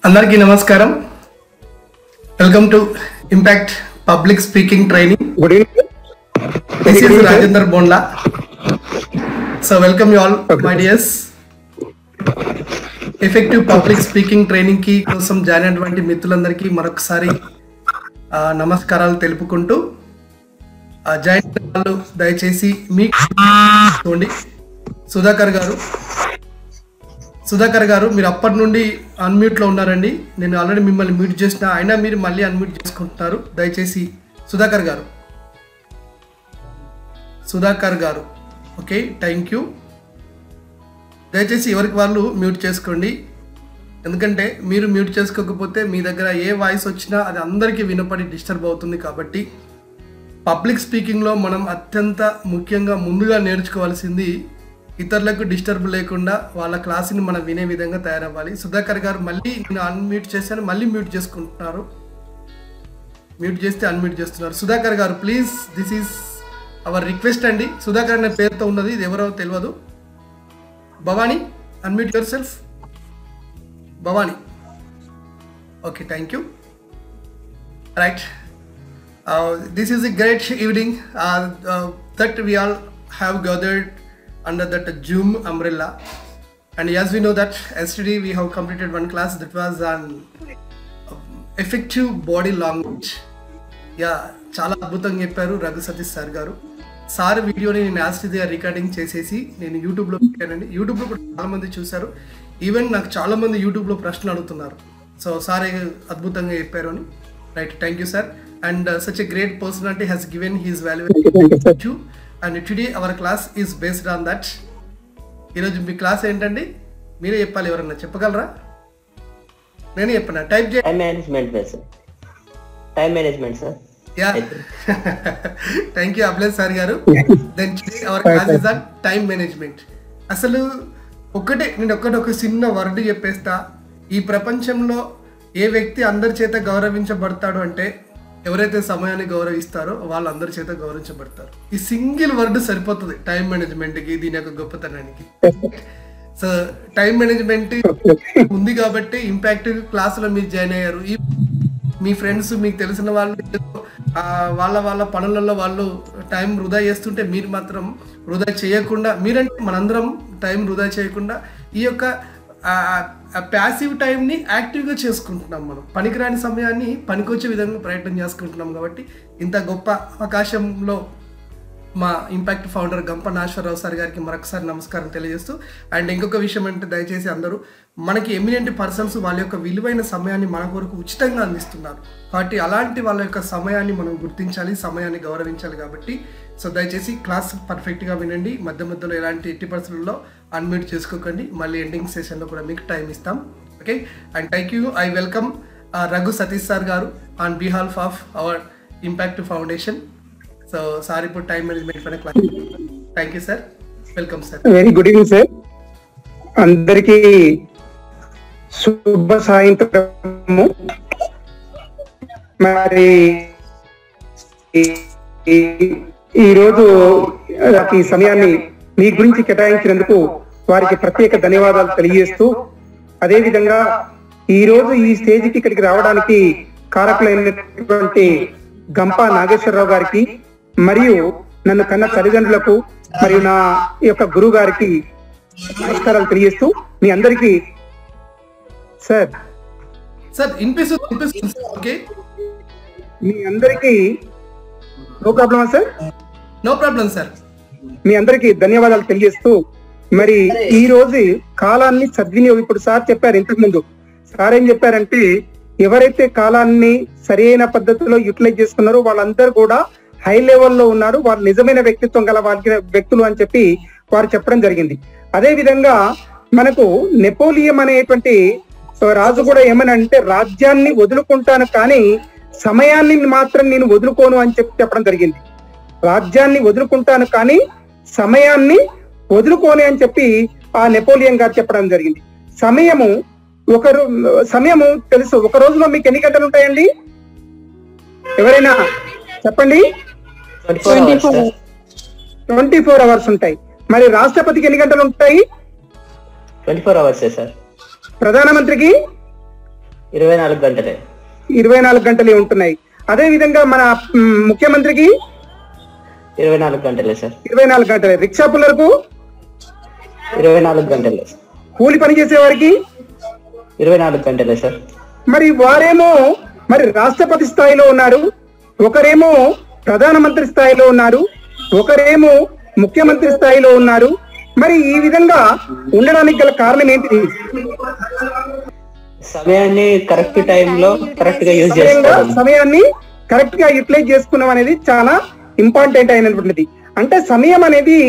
అందరికీ నమస్కారం. Welcome to impact public speaking training. Good evening. This is Rajendra Bondla. So welcome you all, my dears. Effective public speaking training కి కోసం join అయినటువంటి మిత్రులందరికీ మరొకసారి నమస్కారాలు తెలుపుకుంటూ జాయిన్ అయిన వాళ్ళు దయచేసి మీకు చూడండి. సుధాకర్ గారు మీరు అప్పటి నుండి అన్మ్యూట్ లో ఉన్నారండి. నేను ఆల్రెడీ మిమ్మల్ని మ్యూట్ చేసిన, అయినా మీరు మళ్ళీ అన్మ్యూట్ చేసుకుంటున్నారు. దయచేసి సుధాకర్ గారు ఓకే, థ్యాంక్ యూ. దయచేసి ఎవరికి వాళ్ళు మ్యూట్ చేసుకోండి. ఎందుకంటే మీరు మ్యూట్ చేసుకోకపోతే మీ దగ్గర ఏ వాయిస్ వచ్చినా అది అందరికీ వినపడి డిస్టర్బ్ అవుతుంది. కాబట్టి పబ్లిక్ స్పీకింగ్లో మనం అత్యంత ముఖ్యంగా ముందుగా నేర్చుకోవాల్సింది ఇతరులకు డిస్టర్బ్ లేకుండా వాళ్ళ క్లాస్ని మనం వినే విధంగా తయారవ్వాలి. సుధాకర్ గారు మళ్ళీ నేను అన్మ్యూట్ చేశాను, మళ్ళీ మ్యూట్ చేసుకుంటున్నారు. మ్యూట్ చేస్తే అన్మ్యూట్ చేస్తున్నారు. సుధాకర్ గారు please, this is our request అండి. సుధాకర్ అనే పేరుతో ఉన్నది, ఇది ఎవరో తెలియదు. Bhavani, unmute your self. Bhavani, okay, thank you. Right, this is a great evening that we all have gathered under that Zoom umbrella, and as we know that yesterday we have completed one class that was on effective body language. చాలా అద్భుతంగా చెప్పారు Raghu Satish sir గారు. Sir వీడియోని నేను యాస్టిగా recording చేసేసి నేను యూట్యూబ్లో పెట్టానండి. యూట్యూబ్లో కూడా చాలామంది చూశారు. ఈవెన్ నాకు చాలామంది యూట్యూబ్లో ప్రశ్నలు అడుగుతున్నారు. సో సార్ అద్భుతంగా చెప్పారు అని. Right, thank you sir. And such a great personality has given his valuable. And today our class is based on that. ఈరోజు మీ క్లాస్ ఏంటండి? మీరే చెప్పాలి. ఎవరన్నా చెప్పగలరా? నేనే చెప్పనా? టైప్ చేయండి. Time management sir. Yeah, thank you Abhilash sir గారు. Then today our class is on time management. అసలు నేను ఒక చిన్న వర్డ్ చెప్పేస్తా. ఈ ప్రపంచంలో ఏ వ్యక్తి అందరి చేత గౌరవించబడతాడు అంటే ఎవరైతే సమయాన్ని గౌరవిస్తారో వాళ్ళు అందరి చేత గౌరవించబడతారు. ఈ సింగిల్ వర్డ్ సరిపోతుంది టైం మేనేజ్మెంట్కి, దీని యొక్క గొప్పతనానికి. సో టైం మేనేజ్మెంట్ ఉంది కాబట్టి ఇంపాక్ట్ క్లాసులో మీరు జాయిన్ అయ్యారు. మీ ఫ్రెండ్స్, మీకు తెలిసిన వాళ్ళు వాళ్ళ పనులలో వాళ్ళు టైం వృధా చేస్తుంటే మీరు మాత్రం వృధా చేయకుండా, మీరంటే మనందరం టైం వృధా చేయకుండా ఈ యొక్క ప్యాసివ్ టైంని యాక్టివ్గా చేసుకుంటున్నాం. మనం పనికిరాని సమయాన్ని పనికొచ్చే విధంగా ప్రయత్నం చేసుకుంటున్నాం. కాబట్టి ఇంత గొప్ప అవకాశంలో మా ఇంపాక్ట్ ఫౌండర్ గంప నాగేశ్వరరావు సార్ గారికి మరొకసారి నమస్కారం తెలియజేస్తూ, అండ్ ఇంకొక విషయం అంటే దయచేసి అందరూ మనకి ఎమినెంట్ పర్సన్స్ వాళ్ళ యొక్క విలువైన సమయాన్ని మన కొరకు ఉచితంగా అందిస్తున్నారు. కాబట్టి అలాంటి వాళ్ళ యొక్క సమయాన్ని మనం గుర్తించాలి, సమయాన్ని గౌరవించాలి. కాబట్టి సో దయచేసి క్లాస్ పర్ఫెక్ట్గా వినండి. మధ్యలో ఎలాంటి ఎట్టి పరిస్థితుల్లో అన్మ్యూట్ చేసుకోకండి. మళ్ళీ ఎండింగ్ సెషన్లో కూడా మీకు టైం ఇస్తాం. Okay, and thank you. I welcome Raghu Satish sir గారు on behalf of our Impact Foundation. So sir ఇప్పుడు టైం మేనేజ్మెంట్ పైన class. Thank you sir, welcome sir. Very good evening sir. అందరికీ శుభ సాయంత్రము. మరి ఈరోజు ఈ సమయాన్ని మీ గురించి కేటాయించినందుకు వారికి ప్రత్యేక ధన్యవాదాలు తెలియజేస్తూ, అదేవిధంగా ఈరోజు ఈ స్టేజ్కి ఇక్కడికి రావడానికి కారకులైనటువంటి గంపా నాగేశ్వరరావు గారికి మరియు నన్ను కన్న తల్లిదండ్రులకు మరియు నా యొక్క గురువు గారికి నమస్కారాలు తెలియజేస్తూ, మీ అందరికీ సార్ ఓకే, మీ అందరికీ నో ప్రాబ్లమా సార్? No problem sir. మీ అందరికీ ధన్యవాదాలు తెలియజేస్తూ, మరి ఈ రోజు కాలాన్ని సద్వినియోగం, ఇప్పుడు సార్ చెప్పారు ఇంతకు ముందు, సార్ ఏం చెప్పారంటే ఎవరైతే కాలాన్ని సరైన పద్ధతిలో యూటిలైజ్ చేసుకున్నారో వాళ్ళందరూ కూడా హై లెవెల్లో ఉన్నారు, వాళ్ళు నిజమైన వ్యక్తిత్వం గల వ్యక్తులు అని చెప్పి వారు చెప్పడం జరిగింది. అదే విధంగా మనకు నెపోలియన్ అనేటువంటి రాజు కూడా ఏమని అంటే రాజ్యాన్ని వదులుకుంటాను కానీ సమయాన్ని మాత్రం నేను వదులుకోను అని చెప్పడం జరిగింది. రాజ్యాన్ని వదులుకుంటాను కానీ సమయాన్ని వదులుకోని అని చెప్పి ఆ నెపోలియన్ గారు చెప్పడం జరిగింది. సమయము తెలుసు, ఒక రోజులో మీకు ఎన్ని గంటలు ఉంటాయండి? ఎవరైనా చెప్పండి. 24 అవర్స్ ఉంటాయి. మరి రాష్ట్రపతికి ఎన్ని గంటలు ఉంటాయి? 24 అవర్స్ సార్. ప్రధానమంత్రికి 24 గంటలే. 24 గంటలే ఉంటున్నాయి. అదే విధంగా మన ముఖ్యమంత్రికి 24 గంటలే సార్. 24 గంటలే. రిక్షా పుల్లలకు 24 గంటలే. కూలి పని చేసే వారికి 24 గంటలే సార్. మరి వారేమో మరి రాష్ట్రపతి స్థాయిలో ఉన్నారు, ఒకరేమో ప్రధానమంత్రి స్థాయిలో ఉన్నారు, ఒకరేమో ముఖ్యమంత్రి స్థాయిలో ఉన్నారు. మరి ఈ విధంగా ఉండడానికి గల కారణం ఏంటిది? సమయాన్ని కరెక్ట్ టైంలో కరెక్ట్ గా యూజ్ చేసుకోవడం. సమయాన్ని కరెక్ట్ గా యూటిలైజ్ చేసుకున్నాం అనేది చాలా ఇంపార్టెంట్ అయినటువంటిది. అంటే సమయం అనేది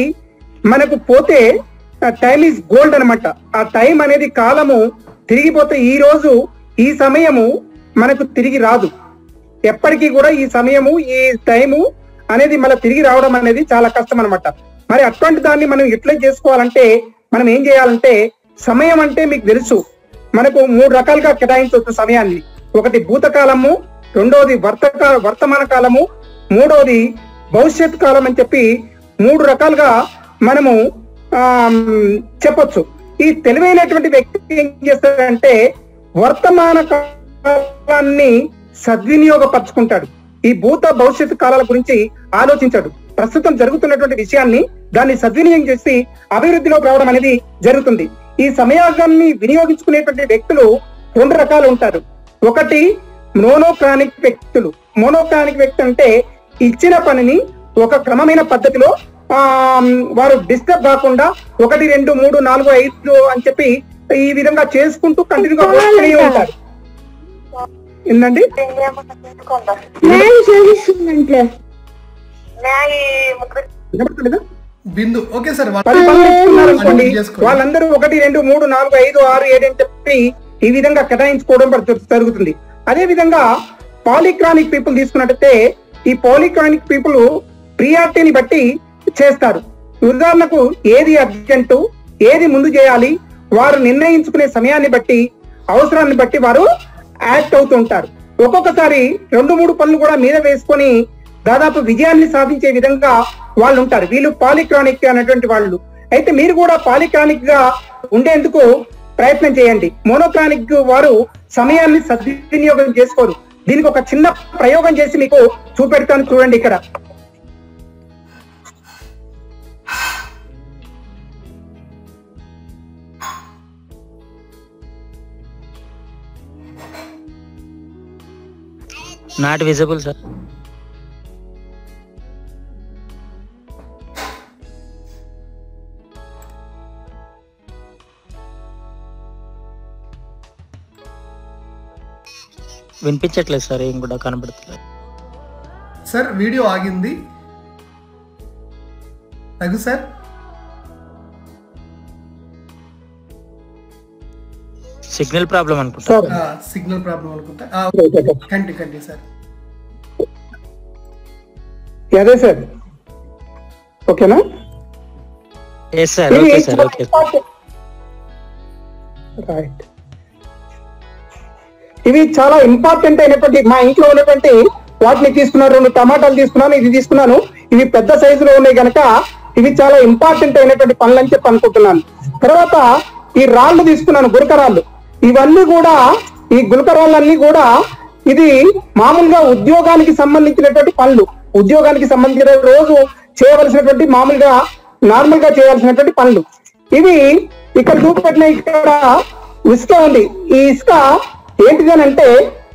మనకు పోతే టైం ఈజ్ గోల్డ్ అనమాట. ఆ టైం అనేది కాలము తిరిగిపోతే ఈ రోజు ఈ సమయము మనకు తిరిగి రాదు. ఎప్పటికీ కూడా ఈ సమయము ఈ టైము అనేది మళ్ళీ తిరిగి రావడం అనేది చాలా కష్టం అనమాట. మరి అటువంటి దాన్ని మనం యూటిలైజ్ చేసుకోవాలంటే మనం ఏం చేయాలంటే, సమయం అంటే మీకు తెలుసు మనకు 3 రకాలుగా కేటాయించవచ్చు సమయాన్ని. ఒకటి భూతకాలము, రెండోది వర్తమాన కాలము, మూడోది భవిష్యత్ కాలం అని చెప్పి 3 రకాలుగా మనము చెప్పొచ్చు. ఈ తెలివైనటువంటి వ్యక్తి ఏం చేస్తాడంటే వర్తమాన కాలాన్ని సద్వినియోగపరచుకుంటాడు. ఈ భూత భవిష్యత్తు కాలాల గురించి ఆలోచించాడు. ప్రస్తుతం జరుగుతున్నటువంటి విషయాన్ని దాన్ని సద్వినియోగం చేసి అభివృద్ధిలోకి రావడం అనేది జరుగుతుంది. ఈ సమయాన్ని వినియోగించుకునేటువంటి వ్యక్తులు 2 రకాలు ఉంటారు. ఒకటి మోనోక్రానిక్ వ్యక్తులు. మోనోక్రానిక్ వ్యక్తి అంటే ఇచ్చిన పనిని ఒక క్రమమైన పద్ధతిలో వారు డిస్టర్బ్ కాకుండా 1, 2, 3, 4, 5 అని చెప్పి ఈ విధంగా చేసుకుంటూ కంటిన్యూగా పోతూనే ఉంటారు. ఏంటండి బిందు ఓకే సార్. 10 పనులు ఇస్తున్నారనుకోండి, వాళ్ళందరూ 1, 2, 3, 4, 5, 6, 7 అని చెప్పి ఈ విధంగా కేటాయించుకోవడం జరుగుతుంది. అదే విధంగా పాలిక్రానిక్ పీపుల్ తీసుకున్నట్టయితే ఈ పాలిక్రానిక్ పీపుల్ ప్రియారిటీని బట్టి చేస్తారు. ఉదాహరణకు ఏది అర్జెంటు, ఏది ముందు చేయాలి, వారు నిర్ణయించుకునే సమయాన్ని బట్టి అవసరాన్ని బట్టి వారు యాక్ట్ అవుతూ ఉంటారు. ఒక్కొక్కసారి 2, 3 పనులు కూడా మీద వేసుకొని దాదాపు విజయాన్ని సాధించే విధంగా వాళ్ళు ఉంటారు. వీళ్ళు పాలిక్రానిక్ అనేటువంటి వాళ్ళు. అయితే మీరు కూడా పాలిక్రానిక్ గా ఉండేందుకు ప్రయత్నం చేయండి. మోనోక్రానిక్ వారు సమయాన్ని సద్వినియోగం చేసుకోరు. దీనికి ఒక చిన్న ప్రయోగం చేసి మీకు చూపెడతాను, చూడండి. ఇక్కడ నాట్ విజిబుల్ సార్. వినిపించట్లేదు సార్, ఏం కూడా కనబడట్లేదు సార్. వీడియో ఆగింది. రఘు సార్ సిగ్నల్ ప్రాబ్లం అనుకుంటా. సిగ్నల్ ప్రాబ్లం అనుకుంటా. కంటి సార్. అదే సార్, ఓకేనా? Yes sir, okay sir, okay. Right. ఇవి చాలా ఇంపార్టెంట్ అయినటువంటి, మా ఇంట్లో ఉన్నటువంటి వాటిని తీసుకున్నాను, 2 టమాటాలు తీసుకున్నాను, ఇది తీసుకున్నాను. ఇవి పెద్ద సైజులో ఉన్నాయి కనుక ఇవి చాలా ఇంపార్టెంట్ అయినటువంటి పనులు అని చెప్పి అనుకుంటున్నాను. తర్వాత ఈ రాళ్ళు తీసుకున్నాను, గులకరాళ్ళు. ఇవన్నీ కూడా, ఈ గులకరాళ్ళన్నీ కూడా ఇది మామూలుగా ఉద్యోగానికి సంబంధించినటువంటి పనులు. ఉద్యోగానికి సంబంధించిన రోజు చేయవలసినటువంటి మామూలుగా నార్మల్ గా చేయవలసినటువంటి పనులు. ఇవి ఇక్కడ చూపెట్టిన ఇక్కడ ఇసుక ఉంది. ఈ ఇసుక ఏంటిదని అంటే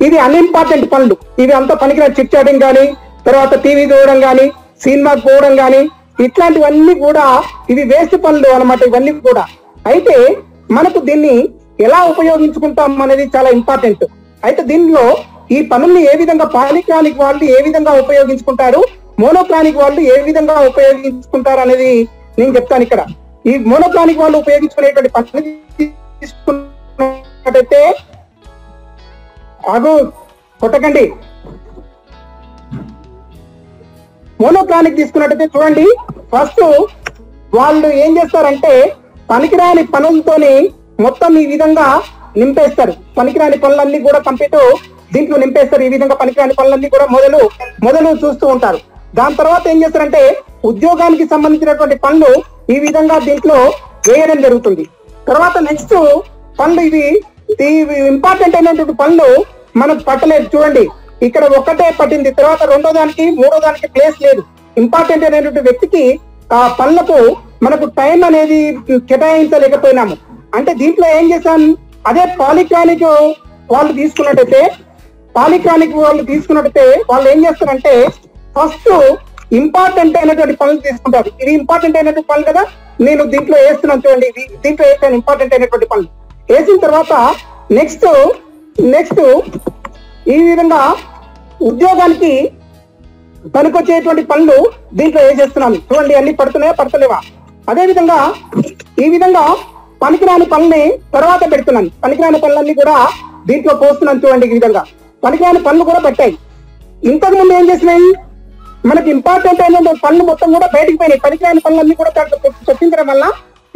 ఇది అన్ఇంపార్టెంట్ పనులు. ఇవి అంతా పనికిరాని చిట్ చాటింగ్ కానీ, తర్వాత టీవీ చూడడం కానీ, సినిమాకి పోవడం కానీ, ఇట్లాంటివన్నీ కూడా ఇవి వేస్ట్ పనులు అనమాట. ఇవన్నీ కూడా అయితే మనకు దీన్ని ఎలా ఉపయోగించుకుంటాం అనేది చాలా ఇంపార్టెంట్. అయితే దీనిలో ఈ పనుల్ని ఏ విధంగా పాలిక్రానిక్ వాళ్ళు ఏ విధంగా ఉపయోగించుకుంటారు, మోనోక్రానిక్ వాళ్ళు ఏ విధంగా ఉపయోగించుకుంటారు అనేది నేను చెప్తాను. ఇక్కడ ఈ మోనోక్రానిక్ వాళ్ళు ఉపయోగించుకునేటువంటి పనులు తీసుకున్నట్టయితే, ఆగు కొట్టకండి. మోనోక్రానిక్ తీసుకున్నట్టయితే చూడండి, ఫస్ట్ వాళ్ళు ఏం చేస్తారంటే పనికిరాని పనులతోని మొత్తం ఈ విధంగా నింపేస్తారు. పనికిరాని పనులన్నీ కూడా కంప్లీట్ దీంట్లో నింపేస్తారు. ఈ విధంగా పనికిరాని పనులన్నీ కూడా మొదలు చూస్తూ ఉంటారు. దాని తర్వాత ఏం చేస్తారంటే ఉద్యోగానికి సంబంధించినటువంటి పనులు ఈ విధంగా దీంట్లో వేయడం జరుగుతుంది. తర్వాత నెక్స్ట్ పనులు ఇవి ఇంపార్టెంట్ అయినటువంటి పనులు మనకు పట్టలేదు. చూడండి ఇక్కడ ఒక్కటే పట్టింది, తర్వాత రెండో దానికి మూడో దానికి ప్లేస్ లేదు. ఇంపార్టెంట్ అయినటువంటి వ్యక్తికి ఆ పనులకు మనకు టైం అనేది కేటాయించలేకపోయినాము. అంటే దీంట్లో ఏం చేశాం, అదే పాలిక్రానిక్ వాళ్ళు తీసుకున్నట్టయితే వాళ్ళు ఏం చేస్తారంటే ఫస్ట్ ఇంపార్టెంట్ అయినటువంటి పనులు తీసుకుంటారు. ఇది ఇంపార్టెంట్ అయినటువంటి పనులు కదా, నేను దీంట్లో వేస్తున్నాను చూడండి, దీంట్లో వేస్తాను ఇంపార్టెంట్ అయినటువంటి పనులు. వేసిన తర్వాత నెక్స్ట్ ఈ విధంగా ఉద్యోగానికి పనికొచ్చేటువంటి పనులు దీంట్లో వేసేస్తున్నాను చూడండి. అన్ని పడుతున్నాయా పడతలేవా? అదే విధంగా ఈ విధంగా పనికిరాని పనుల్ని తర్వాత పెడుతున్నాను. పనికిరాని పనులన్నీ కూడా దీంట్లో పోస్తున్నాను చూడండి. ఈ విధంగా పనికిరాని పనులు కూడా పెట్టాయి. ఇంతకు ముందు ఏం చేసినాయి, మనకి ఇంపార్టెంట్ అయిన పనులు మొత్తం కూడా బయటకు పోయినాయి. పనికిరాని పనులన్నీ కూడా చొప్పించడం వల్ల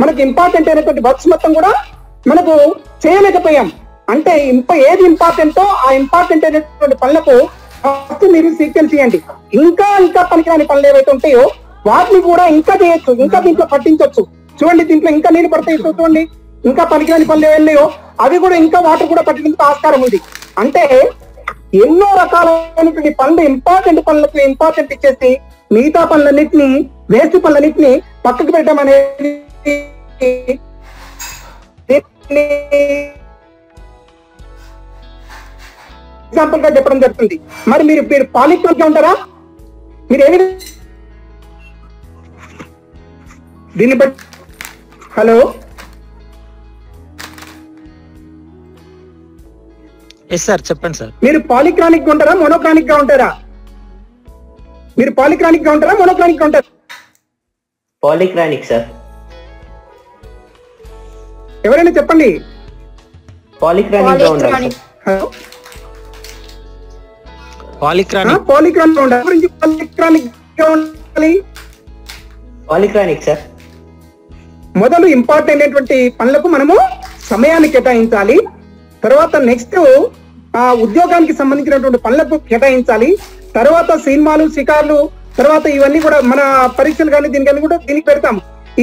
మనకి ఇంపార్టెంట్ అయినటువంటి వర్క్స్ మొత్తం కూడా మనకు చేయలేకపోయాం. అంటే ఏది ఇంపార్టెంటో ఆ ఇంపార్టెంట్ అయినటువంటి పనులకు ఫస్ట్ మీరు సీక్వెన్స్ చేయండి. ఇంకా పనికిరాని పనులు ఏవైతే ఉంటాయో వాటిని కూడా ఇంకా చేయొచ్చు, ఇంకా దీంట్లో పట్టించవచ్చు. చూడండి దీంట్లో ఇంకా నీళ్ళు పడతాయి చూడండి. ఇంకా పనికిరాని పనులు ఏవైనాయో అవి కూడా ఇంకా వాటర్ కూడా పట్టడానికి ఆస్కారం ఉంది. అంటే ఎన్నో రకాలైనటువంటి పనులు ఇంపార్టెంట్ పనులకు ఇంపార్టెంట్ ఇచ్చేసి మిగతా పనులన్నింటినీ వేస్ట్ పనులన్నింటినీ పక్కకు పెట్టడం అనేది ఎగ్జాంపుల్ గా చెప్పడం జరుగుతుంది. మరి మీరు పాలిక్రానిక్ గా ఉంటారా? మీరు ఏమి దీన్ని బట్టి హలో సార్ చెప్పండి సార్. మీరు పాలిక్రానిక్ గా ఉంటారా మోనోక్రానిక్ గా ఉంటారా? మీరు పాలిక్రానిక్ గా ఉంటారా మోనోక్రానిక్ గా ఉంటారా? పాలిక్రానిక్ సార్. ఎవరైనా చెప్పండి. పాలిక్రానిక్ గా ఉండాలి. హలో పాలిక్రానిక్ పాలిక్రానిక్ గా ఉండాలి. గురించి పాలిక్రానిక్ గా ఉండాలి. పాలిక్రానిక్ సార్. మొదలు ఇంపార్టెంట్ అయినటువంటి పనులకు మనము సమయాన్ని కేటాయించాలి. తర్వాత నెక్స్ట్ ఉద్యోగానికి సంబంధించినటువంటి పనులకు కేటాయించాలి. తర్వాత సినిమాలు షికార్లు, తర్వాత ఇవన్నీ కూడా మన పరీక్షలు కానీ దీనికి పెడతాం.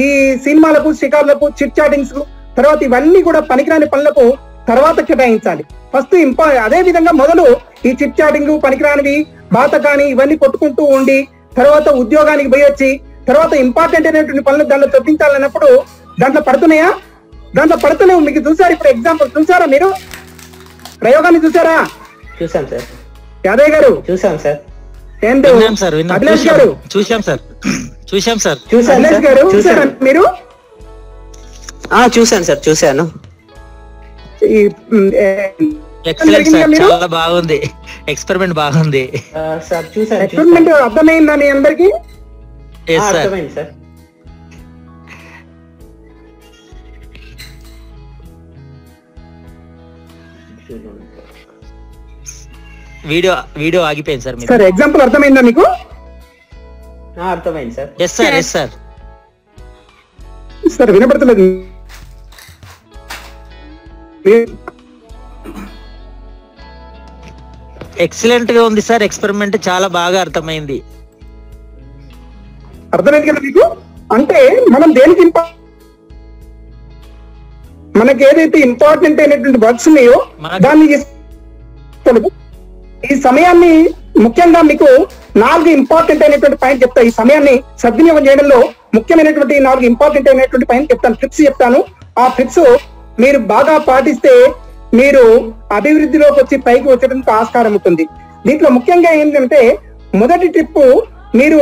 ఈ సినిమాలకు షికార్లకు చిట్ చాటింగ్స్ తర్వాత ఇవన్నీ కూడా పనికిరాని పనులకు తర్వాత కేటాయించాలి. ఫస్ట్ అదే విధంగా మొదలు ఈ చిట్ చాటింగ్ పనికిరానివి బాత కానీ ఇవన్నీ కొట్టుకుంటూ ఉండి తర్వాత ఉద్యోగానికి పోయి వచ్చి తర్వాత ఇంపార్టెంట్ అయినటువంటి పనులు దాంట్లో చొప్పించాలన్నప్పుడు దాంట్లో పడుతున్నాయా? దాంట్లో పడుతున్నావు. మీకు చూసారు ఇప్పుడు ఎగ్జాంపుల్ చూసారా? మీరు ప్రయోగాన్ని చూసారా? చూసాం సార్. యాదయ్య గారు చూసాం సార్. అభిలాష్ గారు చూసాం సార్. అభిలాష్ గారు చూసారా మీరు? చూసాను సార్, చూసాను. ఎక్సలెంట్ సార్, చాలా బాగుంది. ఎక్స్పెరిమెంట్ బాగుంది సార్. చూసాను. ఎక్స్పెరిమెంట్ అర్థమైందా మీ అందరికి? అర్థమైంది సార్. వీడియో ఆగిపోయింది సార్. సార్ ఎగ్జాంపుల్ అర్థమైందా మీకు? అర్థమైంది sir. Yes sir, yes sir. Sir వినపడతలేదు. ఎక్సలెంట్ గా ఉంది సార్. ఎక్స్పెరిమెంట్ చాలా బాగా అర్థమైంది. అర్థమైంది కదా మీకు? అంటే మనం దేనికి మనకి ఏదైతే ఇంపార్టెంట్ అయినటువంటి వర్క్స్ ఉన్నాయో దాన్ని ఈ సమయాన్ని ముఖ్యంగా మీకు 4 ఇంపార్టెంట్ అయినటువంటి పాయింట్ చెప్తా. ఈ సమయాన్ని సద్వినియోగం చేయడంలో ముఖ్యమైనటువంటి 4 ఇంపార్టెంట్ అయినటువంటి పాయింట్ చెప్తాను, ట్రిక్స్ చెప్తాను. ఆ ట్రిక్స్ మీరు బాగా పాటిస్తే మీరు అభివృద్ధిలోకి వచ్చి పైకి వచ్చేందుకు ఆస్కారం ఉంటుంది. దీంట్లో ముఖ్యంగా ఏంటంటే మొదటి ట్రిప్ మీరు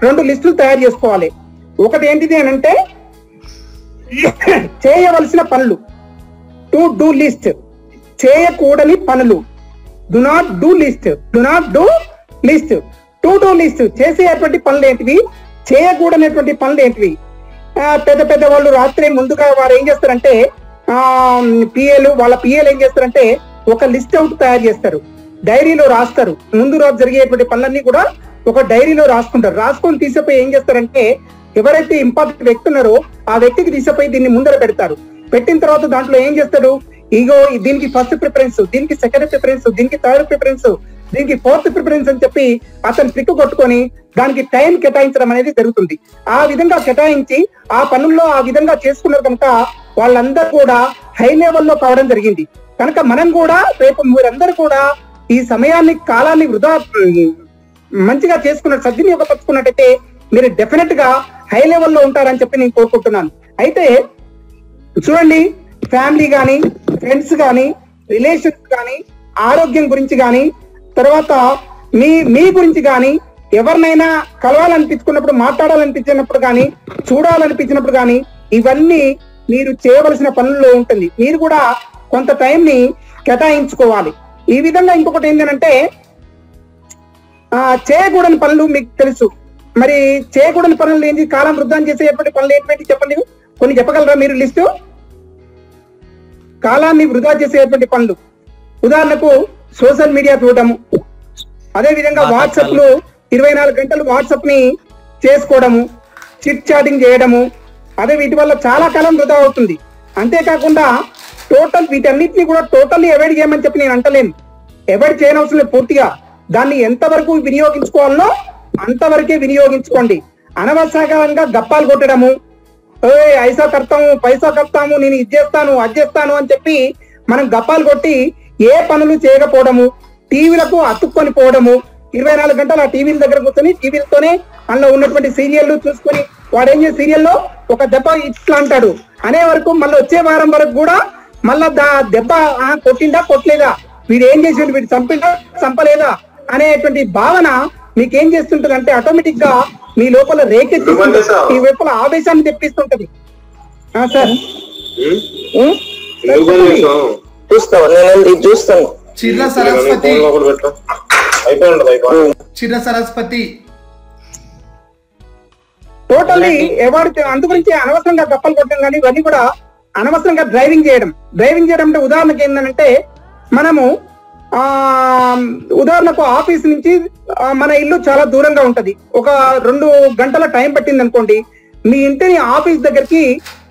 2 లిస్టులు తయారు చేసుకోవాలి. ఒకటి ఏంటిది అని అంటే చేయవలసిన పనులు, టు డూ లిస్ట్. చేయకూడని పనులు, do not do list. To do list. చేసేటువంటి పనులు ఏంటివి, చేయకూడనటువంటి పనులు ఏంటివి. పెద్ద వాళ్ళు రాత్రి ముందుగా వారు ఏం చేస్తారంటే వాళ్ళ పిఏలు ఏం చేస్తారంటే ఒక లిస్ట్ అవుట్ తయారు చేస్తారు, డైరీలో రాస్తారు. ముందు రోజు జరిగేటువంటి పనులన్నీ కూడా ఒక డైరీలో రాసుకుంటారు. రాసుకొని తీసుకుపోయి ఏం చేస్తారంటే ఎవరైతే ఇంపార్టెంట్ వ్యక్తి ఉన్నారో ఆ వ్యక్తికి తీసుకుపోయి దీన్ని ముందర పెడతారు. పెట్టిన తర్వాత దాంట్లో ఏం చేస్తాడు, ఇగో దీనికి ఫస్ట్ ప్రిఫరెన్స్, దీనికి సెకండ్ ప్రిఫరెన్స్, దీనికి థర్డ్ ప్రిఫరెన్స్, దీనికి ఫోర్త్ ప్రిఫరెన్స్ అని చెప్పి అతను ట్రిక్ కొట్టుకొని దానికి టైం కేటాయించడం అనేది జరుగుతుంది. ఆ విధంగా కేటాయించి ఆ పనుల్లో ఆ విధంగా చేసుకున్నారు కనుక వాళ్ళందరూ కూడా హై లెవెల్లో కావడం జరిగింది. కనుక మనం కూడా రేపు మీరందరూ కూడా ఈ సమయాన్ని కాలాన్ని వృధా మంచిగా సద్వినియోగపరుచుకున్నట్టయితే మీరు డెఫినెట్ గా హై లెవెల్లో ఉంటారని చెప్పి నేను కోరుకుంటున్నాను. అయితే చూడండి, ఫ్యామిలీ కానీ, ఫ్రెండ్స్ కానీ, రిలేషన్స్ కానీ, ఆరోగ్యం గురించి కానీ, తర్వాత మీ గురించి కానీ, ఎవరినైనా కలవాలనిపించుకున్నప్పుడు, మాట్లాడాలనిపించినప్పుడు కానీ, చూడాలనిపించినప్పుడు కానీ, ఇవన్నీ మీరు చేయవలసిన పనుల్లో ఉంటుంది. మీరు కూడా కొంత టైం ని కేటాయించుకోవాలి. ఈ విధంగా ఇంకొకటి ఏంటంటే చేయకూడని పనులు మీకు తెలుసు. మరి చేయకూడని పనులు ఏంటి, కాలం వృద్ధం చేసేటువంటి పనులు ఏంటి చెప్పండి, కొన్ని చెప్పగలరా మీరు లిస్టు? కాలాన్ని వృధా చేసేటువంటి పనులు, ఉదాహరణకు సోషల్ మీడియా చూడటము, అదే విధంగా వాట్సాప్ లో 24 గంటలు వాట్సాప్ ని చేసుకోవడము, చిట్ చాటింగ్ చేయడము, అదే వీటి వల్ల చాలా కాలం వృధా అవుతుంది. అంతేకాకుండా వీటన్నిటిని కూడా టోటల్లీ అవాయిడ్ చేయమని చెప్పి నేను అంటలేను, అవాయిడ్ చేయనవసరం లేదు. పూర్తిగా దాన్ని ఎంతవరకు వినియోగించుకోవాలనో అంతవరకే వినియోగించుకోండి. అనవసరంగా గప్పాలు కొట్టడము, ఐసా కడతాము, పైసా కడతాము, నేను ఇది చేస్తాను, అది చేస్తాను అని చెప్పి మనం గప్పాలు కొట్టి ఏ పనులు చేయకపోవడము, టీవీలకు అతుక్కొని పోవడము, 24 గంటలు ఆ టీవీల దగ్గర కూర్చొని టీవీలతోనే అందులో ఉన్నటువంటి సీరియల్ చూసుకొని వాడు ఏం చేసే సీరియల్లో ఒక దెబ్బ ఇట్లా అంటాడు అనే వరకు మళ్ళీ వచ్చే వారం వరకు కూడా మళ్ళా దెబ్బ కొట్టిందా కొట్టలేదా, వీడు ఏం చేసిండు, వీడు చంపిందా చంపలేదా అనేటువంటి భావన మీకేం చేస్తుంటది అంటే ఆటోమేటిక్ గా మీ లోపల రేకెత్తిస్తుంది, మీ వైపుల ఆవేశాన్ని తెప్పిస్తుంటది. సార్ చూస్తాను. చిర్ర సరస్వతి టోటల్లీ ఎవరు అందు గురించి అనవసరంగా గప్పలు కొట్టడం కానీ ఇవన్నీ కూడా అనవసరంగా డ్రైవింగ్ చేయడం అంటే ఉదాహరణకి ఏంటంటే మనము ఉదాహరణకు ఆఫీస్ నుంచి మన ఇల్లు చాలా దూరంగా ఉంటది, ఒక 2 గంటల టైం పట్టింది అనుకోండి, మీ ఇంటిని ఆఫీస్ దగ్గరికి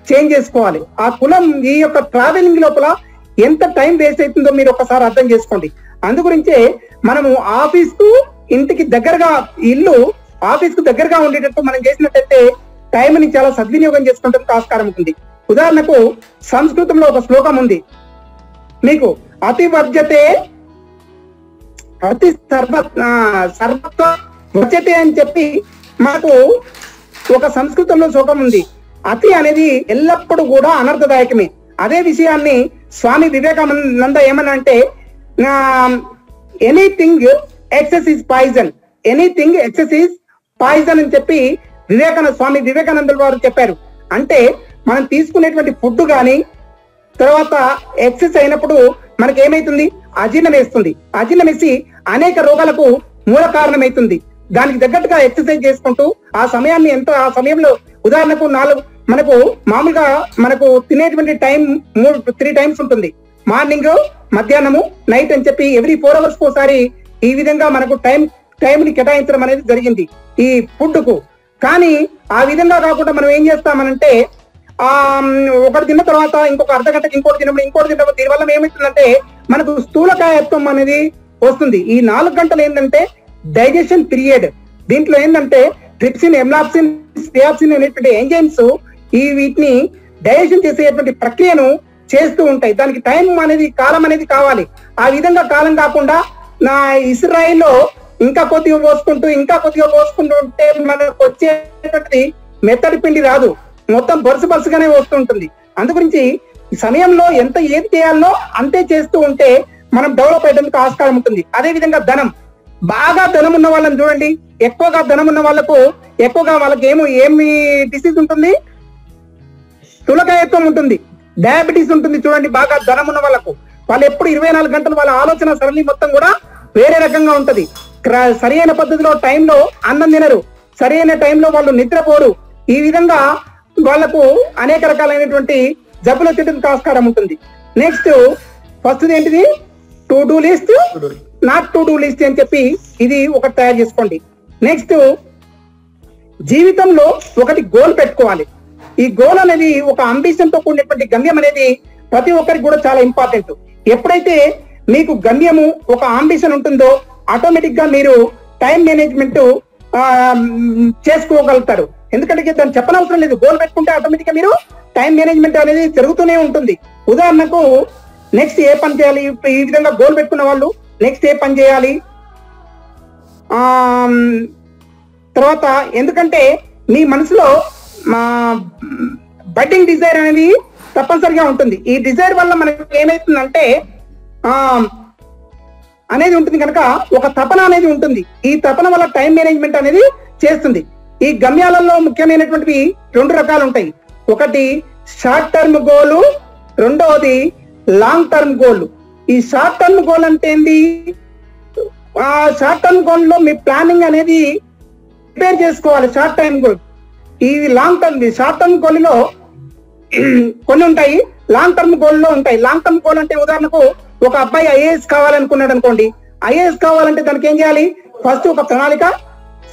చేంజ్ చేసుకోవాలి. ఆ కులం ఈ యొక్క ట్రావెలింగ్ లోపల ఎంత టైం వేస్ట్ అవుతుందో మీరు ఒకసారి అర్థం చేసుకోండి. అందుగురించే మనము ఆఫీస్ కు ఇంటికి దగ్గరగా, ఇల్లు ఆఫీస్ కు దగ్గరగా ఉండేటట్టు మనం చేసినట్టయితే టైంని చాలా సద్వినియోగం చేసుకుంటే ఆస్కారం ఉంటుంది. ఉదాహరణకు సంస్కృతంలో ఒక శ్లోకం ఉంది మీకు, అతి వర్జతే అతి సర్వత్వ వర్జతే అని చెప్పి మనకు ఒక సంస్కృతంలో శ్లోకం ఉంది. అతి అనేది ఎల్లప్పుడూ కూడా అనర్థదాయకమే. అదే విషయాన్ని స్వామి వివేకానంద ఏమన్నా అంటే anything excess is poison, anything excess is poison అని చెప్పి స్వామి వివేకానంద వారు చెప్పారు. అంటే మనం తీసుకునేటువంటి ఫుడ్ కానీ తర్వాత ఎక్సెస్ అయినప్పుడు మనకి ఏమైతుంది, అజీర్ణం వేస్తుంది. అజీర్ణం వేసి అనేక రోగాలకు మూల కారణమైతుంది. దానికి తగ్గట్టుగా ఎక్సర్సైజ్ చేసుకుంటూ ఆ సమయంలో ఉదాహరణకు మనకు మామూలుగా మనకు తినేటువంటి టైం 3 టైమ్స్ ఉంటుంది, మార్నింగ్, మధ్యాహ్నము, నైట్ అని చెప్పి ఎవ్రీ 4 అవర్స్ ఒకసారి ఈ విధంగా మనకు టైం ని కేటాయించడం అనేది జరిగింది ఈ ఫుడ్ కు. కానీ ఆ విధంగా కాకుండా మనం ఏం చేస్తామనంటే ఒకటి తిన్న తర్వాత ఇంకొక అర్ధగంటకి ఇంకోటి తిన్నప్పుడు దీనివల్ల ఏమవుతుందంటే మనకు స్థూలకాయత్వం అనేది వస్తుంది. ఈ 4 గంటలు ఏంటంటే డైజెషన్ పీరియడ్. దీంట్లో ఏంటంటే ట్రిప్సిన్, ఎమ్లాప్సిన్, స్టియాప్సిన్ అనేటువంటి ఎంజైమ్స్ వీటిని డైజెషన్ చేసేటువంటి ప్రక్రియను చేస్తూ ఉంటాయి. దానికి టైం అనేది, కాలం అనేది కావాలి. ఆ విధంగా కాలం కాకుండా ఇస్రాయిల్లో ఇంకా కొద్దిగా పోసుకుంటూ ఉంటే మనకు వచ్చేటటువంటి మెత్తడి పిండి రాదు, మొత్తం బరుసుగానే వస్తుంటుంది. అందుగురించి ఈ సమయంలో ఏది చేయాలో అంతే చేస్తూ ఉంటే మనం డెవలప్ అయ్యడానికి ఆస్కారం ఉంటుంది. అదే విధంగా బాగా ధనం ఉన్న వాళ్ళని చూడండి, ఎక్కువగా ధనం ఉన్న వాళ్ళకి ఏమి డిసీజ్ ఉంటుంది, స్థూలకాయత్వం ఉంటుంది, డయాబెటీస్ ఉంటుంది. చూడండి, బాగా ధనం ఉన్న వాళ్ళు ఎప్పుడు 24 గంటలు వాళ్ళ ఆలోచన సరళి మొత్తం కూడా వేరే రకంగా ఉంటది. సరైన పద్ధతిలో టైంలో అన్నం తినరు, సరైన టైంలో వాళ్ళు నిద్రపోరు. ఈ విధంగా వాళ్లకు అనేక రకాలైనటువంటి జబ్బులు వచ్చేందుకు ఆస్కారం ఉంటుంది. నెక్స్ట్ ఫస్ట్ ఏంటిది, to do list, not to do list అని చెప్పి ఇది ఒకటి తయారు చేసుకోండి. నెక్స్ట్ జీవితంలో ఒకటి గోల్ పెట్టుకోవాలి. ఈ గోల్ అనేది ఒక అంబిషన్ తో కూడినటువంటి గమ్యం అనేది ప్రతి ఒక్కరికి కూడా చాలా ఇంపార్టెంట్. ఎప్పుడైతే మీకు గమ్యము ఒక అంబిషన్ ఉంటుందో ఆటోమేటిక్ గా మీరు టైం మేనేజ్మెంట్ చేసుకోగలుగుతారు. ఎందుకంటే దాన్ని చెప్పనవసరం లేదు, గోల్ పెట్టుకుంటే ఆటోమేటిక్ గా మీరు టైం మేనేజ్మెంట్ అనేది జరుగుతూనే ఉంటుంది. ఉదాహరణకు నెక్స్ట్ ఏ పని చేయాలి, ఈ విధంగా గోల్ పెట్టుకున్న వాళ్ళు నెక్స్ట్ ఏ పని చేయాలి. తర్వాత ఎందుకంటే మీ మనసులో బడ్డింగ్ డిజైర్ అనేది తప్పనిసరిగా ఉంటుంది. ఈ డిజైర్ వల్ల మనకి ఏమైతుందంటే అనేది ఉంటుంది కనుక ఒక తపన అనేది ఉంటుంది. ఈ తపన వల్ల టైం మేనేజ్మెంట్ అనేది చేస్తుంది. ఈ గమ్యాలలో ముఖ్యమైనటువంటివి 2 రకాలు ఉంటాయి. ఒకటి షార్ట్ టర్మ్ గోల్, రెండవది లాంగ్ టర్మ్ గోల్. ఈ షార్ట్ టర్మ్ గోల్ అంటే ఏంది? ఆ షార్ట్ టర్మ్ గోల్ లో మీ ప్లానింగ్ అనేది ప్రిపేర్ చేసుకోవాలి. షార్ట్ టర్మ్ గోల్, ఈ long term, short term goal లో కొన్ని ఉంటాయి, లాంగ్ టర్మ్ గోల్ లో ఉంటాయి. లాంగ్ టర్మ్ గోల్ అంటే ఉదాహరణకు ఒక అబ్బాయి ఐఏఎస్ కావాలనుకున్నాడు అనుకోండి. ఐఏఎస్ కావాలంటే దానికి ఏం చేయాలి? ఫస్ట్ ఒక ప్రణాళిక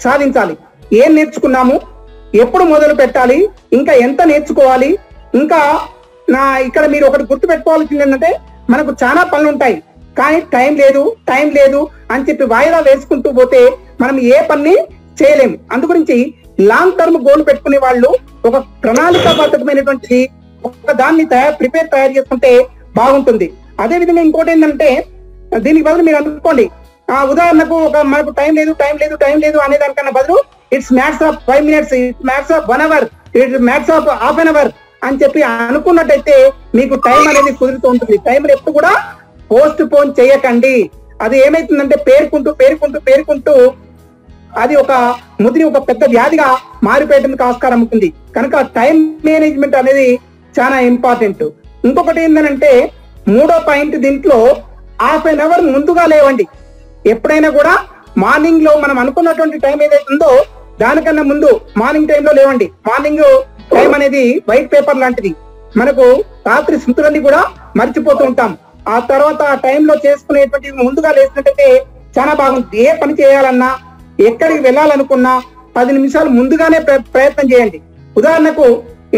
సాధించాలి. ఏం నేర్చుకున్నాము, ఎప్పుడు మొదలు పెట్టాలి, ఇంకా ఎంత నేర్చుకోవాలి, ఇంకా ఇక్కడ మీరు ఒకటి గుర్తు పెట్టుకోవాల్సింది ఏంటంటే మనకు చాలా పనులు ఉంటాయి, కానీ టైం లేదు అని చెప్పి వాయిదా వేసుకుంటూ పోతే మనం ఏ పని చేయలేము. అందుగురించి లాంగ్ టర్మ్ గోల్ పెట్టుకునే వాళ్ళు ఒక ప్రణాళికాబద్ధమైనటువంటి ఒక దాన్ని తయారు చేసుకుంటే బాగుంటుంది. అదే విధంగా ఇంకోటి ఏంటంటే దీనికి బదులు మీరు అనుకోండి, ఉదాహరణకు మనకు టైం లేదు అనే దానికన్నా బదులు it's maths of 5 minutes, it's maths of 1 hour, it's maths of half an hour అని చెప్పి అనుకున్నట్టయితే మీకు టైం అనేది కుదురుతూ ఉంటుంది. టైం ఎప్పుడు కూడా పోస్ట్ పోన్ చేయకండి. అది ఏమైతుందంటే పేరుకుంటూ అది ఒక ముదిరి ఒక పెద్ద వ్యాధిగా మారిపోయడానికి ఆస్కారం ఉంటుంది. కనుక టైం మేనేజ్మెంట్ అనేది చాలా ఇంపార్టెంట్. ఇంకొకటి ఏంటంటే 3వ పాయింట్, దీంట్లో హాఫ్ అన్ అవర్ ముందుగా లేవండి. ఎప్పుడైనా కూడా మార్నింగ్ లో మనం అనుకున్నటువంటి టైం ఏదైతే ఉందో దానికన్నా ముందు మార్నింగ్ టైంలో లేవండి. మార్నింగ్ టైం అనేది వైట్ పేపర్ లాంటిది. మనకు రాత్రి స్మృతులన్నీ కూడా మర్చిపోతూ ఉంటాం. ఆ తర్వాత ఆ టైంలో చేసుకునేటువంటి ముందుగా లేచినట్టయితే చాలా బాగుంటుంది. ఏ పని చేయాలన్నా, ఎక్కడికి వెళ్ళాలనుకున్నా 10 నిమిషాలు ముందుగానే ప్రయత్నం చేయండి. ఉదాహరణకు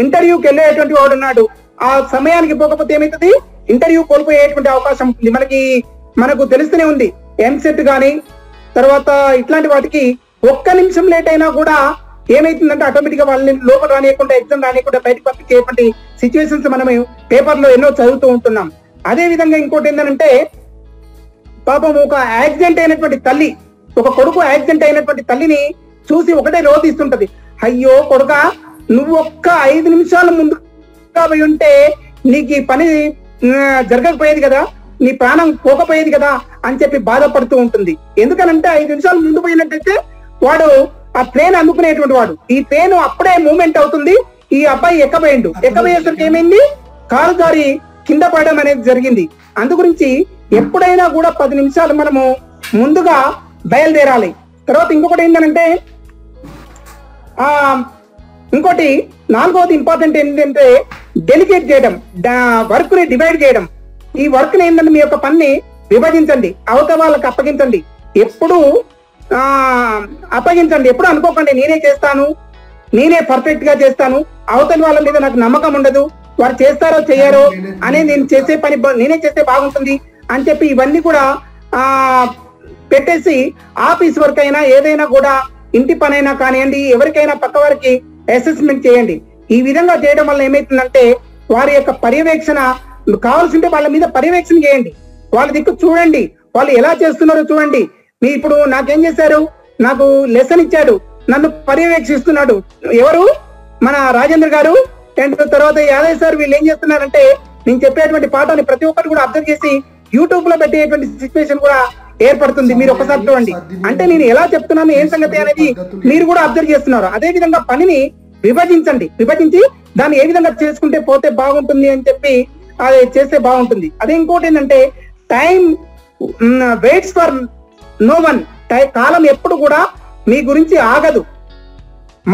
ఇంటర్వ్యూకి వెళ్ళేటువంటి వాడు ఉన్నాడు, ఆ సమయానికి పోకపోతే ఏమైతుంది? ఇంటర్వ్యూ కోల్పోయేటువంటి అవకాశం ఉంటుంది. మనకు తెలుస్తూనే ఉంది. ఎంసెట్ గానీ తర్వాత ఇట్లాంటి వాటికి 1 నిమిషం లేట్ అయినా కూడా ఏమైతుందంటే ఆటోమేటిక్ గా వాళ్ళని లోపల రానియకుండా, ఎగ్జామ్ రానియకుండా బయటకు పంపించేటువంటి సిచ్యువేషన్స్ మనం పేపర్ లో ఎన్నో చదువుతూ ఉంటున్నాం. అదే విధంగా ఇంకోటి ఏంటంటే పాపం ఒక యాక్సిడెంట్ అయినటువంటి తల్లి, ఒక కొడుకు యాక్సిడెంట్ అయినటువంటి తల్లిని చూసి ఒకటే రోధిస్తుంటది, అయ్యో కొడుక, నువ్వు ఒక్క 5 నిమిషాల ముందు పోయి ఉంటే నీకు ఈ పని జరగకపోయేది కదా, నీ ప్రాణం పోకపోయేది కదా అని చెప్పి బాధపడుతూ ఉంటుంది. ఎందుకనంటే 5 నిమిషాలు ముందు పోయినట్టయితే వాడు ఆ ట్రైన్ అందుకునేటువంటి వాడు. ఈ ట్రైన్ అప్పుడే మూవ్మెంట్ అవుతుంది. ఈ అబ్బాయి ఎక్కబోయేసరికి ఏమైంది? కారు జారి కింద పడడం అనేది జరిగింది. అందుగురించి ఎప్పుడైనా కూడా 10 నిమిషాలు మనము ముందుగా బయలుదేరాలి. తర్వాత ఇంకొకటి ఏంటంటే ఇంకోటి 4వది ఇంపార్టెంట్ ఏంటంటే డెలిగేట్ చేయడం, వర్క్ ని డివైడ్ చేయడం. ఈ వర్క్ ని ఏంటంటే మీ యొక్క పనిని విభజించండి, అవతల వాళ్ళకి అప్పగించండి. ఎప్పుడు అప్పగించండి, ఎప్పుడు అనుకోకండి నేనే చేస్తాను, నేనే పర్ఫెక్ట్ గా చేస్తాను, అవతల వాళ్ళ మీద నాకు నమ్మకం ఉండదు, వారు చేస్తారో చెయ్యారో అనే నేను చేసే పని నేనే చేస్తే బాగుంటుంది అని చెప్పి ఇవన్నీ కూడా పెట్టేసి ఆఫీస్ వర్క్ అయినా ఏదైనా కూడా ఇంటి పని అయినా కానివ్వండి, ఎవరికైనా పక్క వారికి అసెస్మెంట్ చేయండి. ఈ విధంగా చేయడం వల్ల ఏమైతుందంటే వారి యొక్క పర్యవేక్షణ కావాల్సింటే వాళ్ళ మీద పర్యవేక్షణ చేయండి, వాళ్ళ దిక్కు చూడండి, వాళ్ళు ఎలా చేస్తున్నారో చూడండి. మీ ఇప్పుడు నాకేం చేశారు, నాకు లెసన్ ఇచ్చాడు, నన్ను పర్యవేక్షిస్తున్నాడు ఎవరు? మన రాజేంద్ర గారు. 10th తర్వాత యాదవ్ సార్. వీళ్ళు ఏం చేస్తున్నారంటే నేను చెప్పేటువంటి పాఠాన్ని ప్రతి ఒక్కరు కూడా అబ్జర్వ్ చేసి యూట్యూబ్ లో పెట్టేటువంటి సిచ్యువేషన్ కూడా ఏర్పడుతుంది. మీరు ఒకసారి చూడండి, అంటే నేను ఎలా చెప్తున్నాను ఏం సంగతి అనేది మీరు కూడా అబ్జర్వ్ చేస్తున్నారు. అదే విధంగా పనిని విభజించి దాన్ని ఏ విధంగా చేసుకుంటే పోతే బాగుంటుంది అని చెప్పి అది చేస్తే బాగుంటుంది. అదే ఇంకోటి ఏంటంటే time waits for no one. కాలం ఎప్పుడు కూడా మీ గురించి ఆగదు.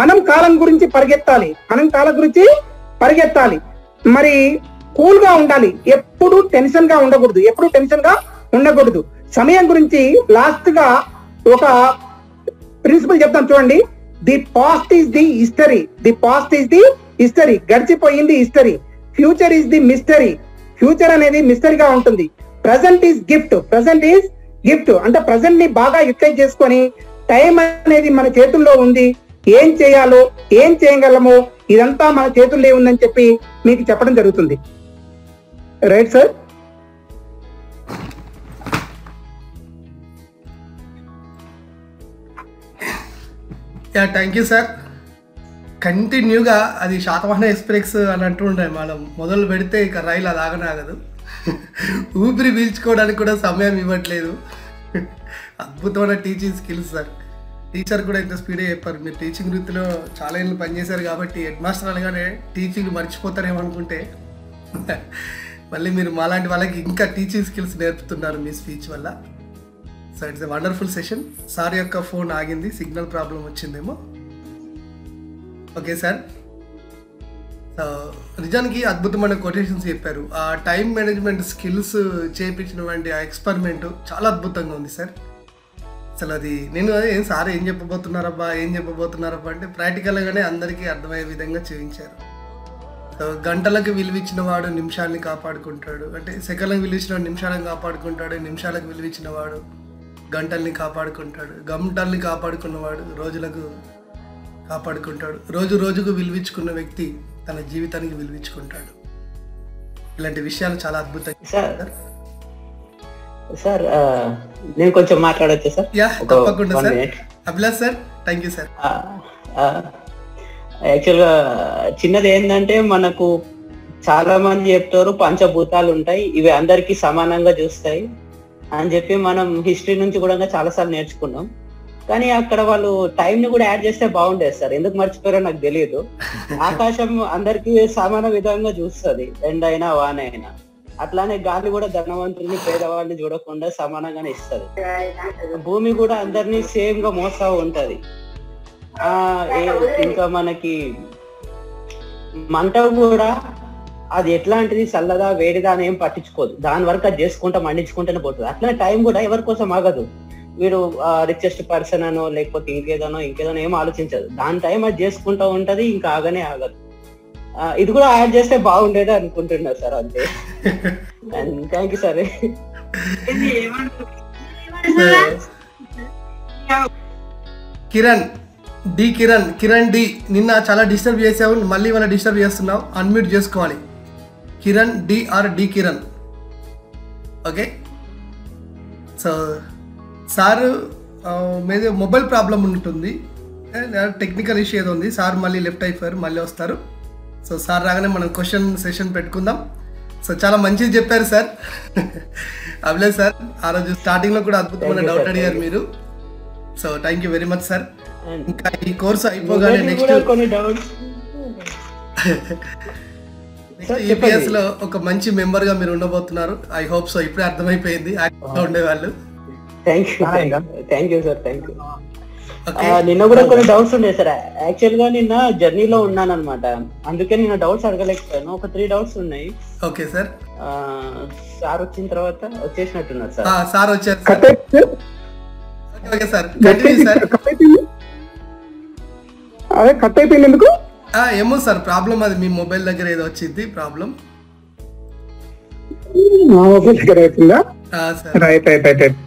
మనం కాలం గురించి పరిగెత్తాలి. మరి కూల్ గా ఉండాలి, ఎప్పుడు టెన్షన్ గా ఉండకూడదు. సమయం గురించి లాస్ట్ గా ఒక ప్రిన్సిపల్ చెప్తాను చూడండి. The past is the history. గడిచిపోయింది history. Future is the mystery. Future అనేది మిస్టరీగా ఉంటుంది. ప్రజెంట్ ఈస్ గిఫ్ట్ అంటే ప్రజెంట్ ని బాగా యూటిలైజ్ చేసుకొని టైం అనేది మన చేతుల్లో ఉంది. ఏం చేయాలో, ఏం చేయగలమో ఇదంతా మన చేతుల్లో ఉందని చెప్పి మీకు చెప్పడం జరుగుతుంది. Right sir? Yeah thank you sir. కంటిన్యూగా అది శాతవాహన ఎక్స్ప్రెస్ అని అంటుండే, మనం మొదలు పెడితే ఇక రైలు అది ఆగనాగదు. ఊపిరి పీల్చుకోవడానికి కూడా సమయం ఇవ్వట్లేదు. అద్భుతమైన టీచింగ్ స్కిల్స్ సార్. టీచర్ కూడా ఇంత స్పీడే చెప్పారు. మీరు టీచింగ్ వృత్తిలో చాలా ఏళ్ళు పనిచేశారు కాబట్టి హెడ్ మాస్టర్ అనగానే టీచింగ్ మర్చిపోతారేమో అనుకుంటే మళ్ళీ మీరు మాలాంటి వాళ్ళకి ఇంకా టీచింగ్ స్కిల్స్ నేర్పుతున్నారు మీ స్పీచ్ వల్ల. So it's a wonderful session. Sir యొక్క ఫోన్ ఆగింది, సిగ్నల్ ప్రాబ్లం వచ్చిందేమో. Okay sir. సో నిజానికి అద్భుతమైన కొటేషన్స్ చెప్పారు. ఆ టైం మేనేజ్మెంట్ స్కిల్స్ చేయించినటువంటి ఆ ఎక్స్పెరిమెంట్ చాలా అద్భుతంగా ఉంది సార్. అసలు అది నేను ఏం సార్ ఏం చెప్పబోతున్నారబ్బా అంటే ప్రాక్టికల్గానే అందరికీ అర్థమయ్యే విధంగా చూపించారు. సో గంటలకు విలువిచ్చిన వాడు నిమిషాలని కాపాడుకుంటాడు, అంటే సెకండ్లకు విలువిచ్చిన వాడు నిమిషాలను కాపాడుకుంటాడు, నిమిషాలకు విలువిచ్చిన వాడు గంటల్ని కాపాడుకుంటాడు, గంటల్ని కాపాడుకున్నవాడు రోజులకు కాపాడుకుంటాడు, రోజు రోజుకు విలువించుకున్న వ్యక్తి తన జీవితానికి విలువించుకుంటాడు. ఇలాంటి విషయాలు చాలా అద్భుతంగా సార్. నేను కొంచెం మాట్లాడొచ్చా సార్? యా తప్పకుండా sir. Abhilash sir, thank you sir. యాక్చువల్గా చిన్నది ఏంటంటే, మనకు చాలా మంది చెప్తారు పంచభూతాలు ఉంటాయి, ఇవి అందరికీ సమానంగా చూస్తాయి అని చెప్పి మనం హిస్టరీ నుంచి కూడా చాలా సార్లు నేర్చుకున్నాం. కానీ అక్కడ వాళ్ళు టైం ని కూడా యాడ్ చేస్తే బాగుండేది సార్. ఎందుకు మర్చిపోయారో నాకు తెలియదు. ఆకాశం అందరికీ సమాన విధంగా చూస్తుంది, ఎండ అయినా వాన అయినా. అట్లానే గాలి కూడా ధనవంతుల్ని పేదవాళ్ళని చూడకుండా సమానంగానే ఇస్తుంది. భూమి కూడా అందరినీ సేమ్ గా మోస్తా ఉంటది. ఇంకా మనకి మంట కూడా అది ఎట్లాంటిది, చల్లదా వేడిదా అని ఏం పట్టించుకోదు, దాని వరకు అది చేసుకుంటా మండించుకుంటూనే పోతుంది. అట్లనే టైం కూడా ఎవరి కోసం ఆగదు. వీడు రిచెస్ట్ పర్సన్ అనో లేకపోతే ఇంకేదనో ఏం ఆలోచించదు, దాని టైం అది చేసుకుంటా ఉంటది, ఇంకా ఆగనే ఆగదు. ఇది కూడా యాడ్ చేస్తే బాగుండేది అనుకుంటున్నారు సార్. అంతే. Thank you sir. Kiran D నిన్న చాలా డిస్టర్బ్ చేసావు, మళ్ళీ వాళ్ళ డిస్టర్బ్ చేస్తున్నావు, అన్మ్యూట్ చేసుకోవాలి. Kiran D R D Kiran. Okay. So sir మీద మొబైల్ ప్రాబ్లం ఉంటుంది, టెక్నికల్ ఇష్యూ ఏదో ఉంది. సార్ మళ్ళీ లెఫ్ట్ అయిపోయారు, మళ్ళీ వస్తారు. సో సార్ రాగానే మనం క్వశ్చన్ సెషన్ పెట్టుకుందాం. సో చాలా మంచిది చెప్పారు సార్. అభిలాష్ సార్, ఆ రోజు స్టార్టింగ్ లో కూడా అద్భుతమైన డౌట్ అడిగారు మీరు. So thank you very much sir. ఇంకా ఈ కోర్సు అయిపోగానే నెక్స్ట్ ఈపీఎస్ లో ఒక మంచి మెంబర్ గా మీరు ఉండబోతున్నారు. I hope so. ఇప్పుడే అర్థమైపోయింది ఉండేవాళ్ళు. Thank you sir. Thank you. నిన్న కూడా కొన్ని డౌట్స్ ఉండే సార్. యాక్చువల్ గా నిన్న జర్నీలో ఉన్నాను అనమాట, అందుకే నిన్న డౌట్స్ అడగలేకపోయాను. ఒక 3 డౌట్స్ ఉన్నాయి. Okay sir. సార్ వచ్చిన తర్వాత వచ్చేసినట్టున్నారు సార్. సార్ వచ్చారు. Okay sir. అదే కట్ అయిపోయింది ఎందుకు ఏమో సార్, ప్రాబ్లం అది మీ మొబైల్ దగ్గర ఏదో వచ్చింది ప్రాబ్లం. మొబైల్ దగ్గర అవుతుందా? Right right right right.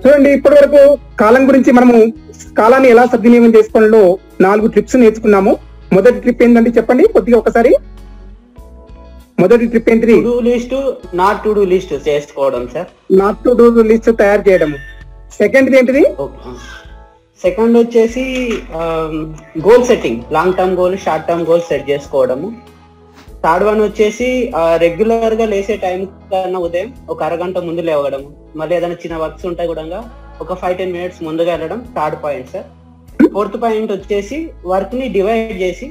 చూడండి, ఇప్పటి వరకు కాలం గురించి మనము కాలాన్ని ఎలా సద్వినియోగం చేసుకోవడంలో 4 ట్రిప్స్ నేర్చుకున్నాము. మొదటి ట్రిప్ ఏంటంటే చెప్పండి కొద్దిగా ఒకసారి. మొదటి ట్రిప్ ఏంటి? To do list, not to do list చేసుకోవడం sir. Not to do list తయారు చేయడం. సెకండ్ ఏంటిది? సెకండ్ వచ్చేసి goal setting, long term goal, short term goal set చేసుకోవడము. థర్డ్ వన్ వచ్చేసి రెగ్యులర్ గా లేసే టైం కన్నా ఉదయం ఒక అరగంట ముందు లేవడం, మళ్ళీ ఏదైనా చిన్న వర్క్స్ ఉంటాయి కూడా ఒక 5-10 minutes ముందుగా వెళ్ళడం. Third point sir. Fourth point వచ్చేసి వర్క్ ని డివైడ్ చేసి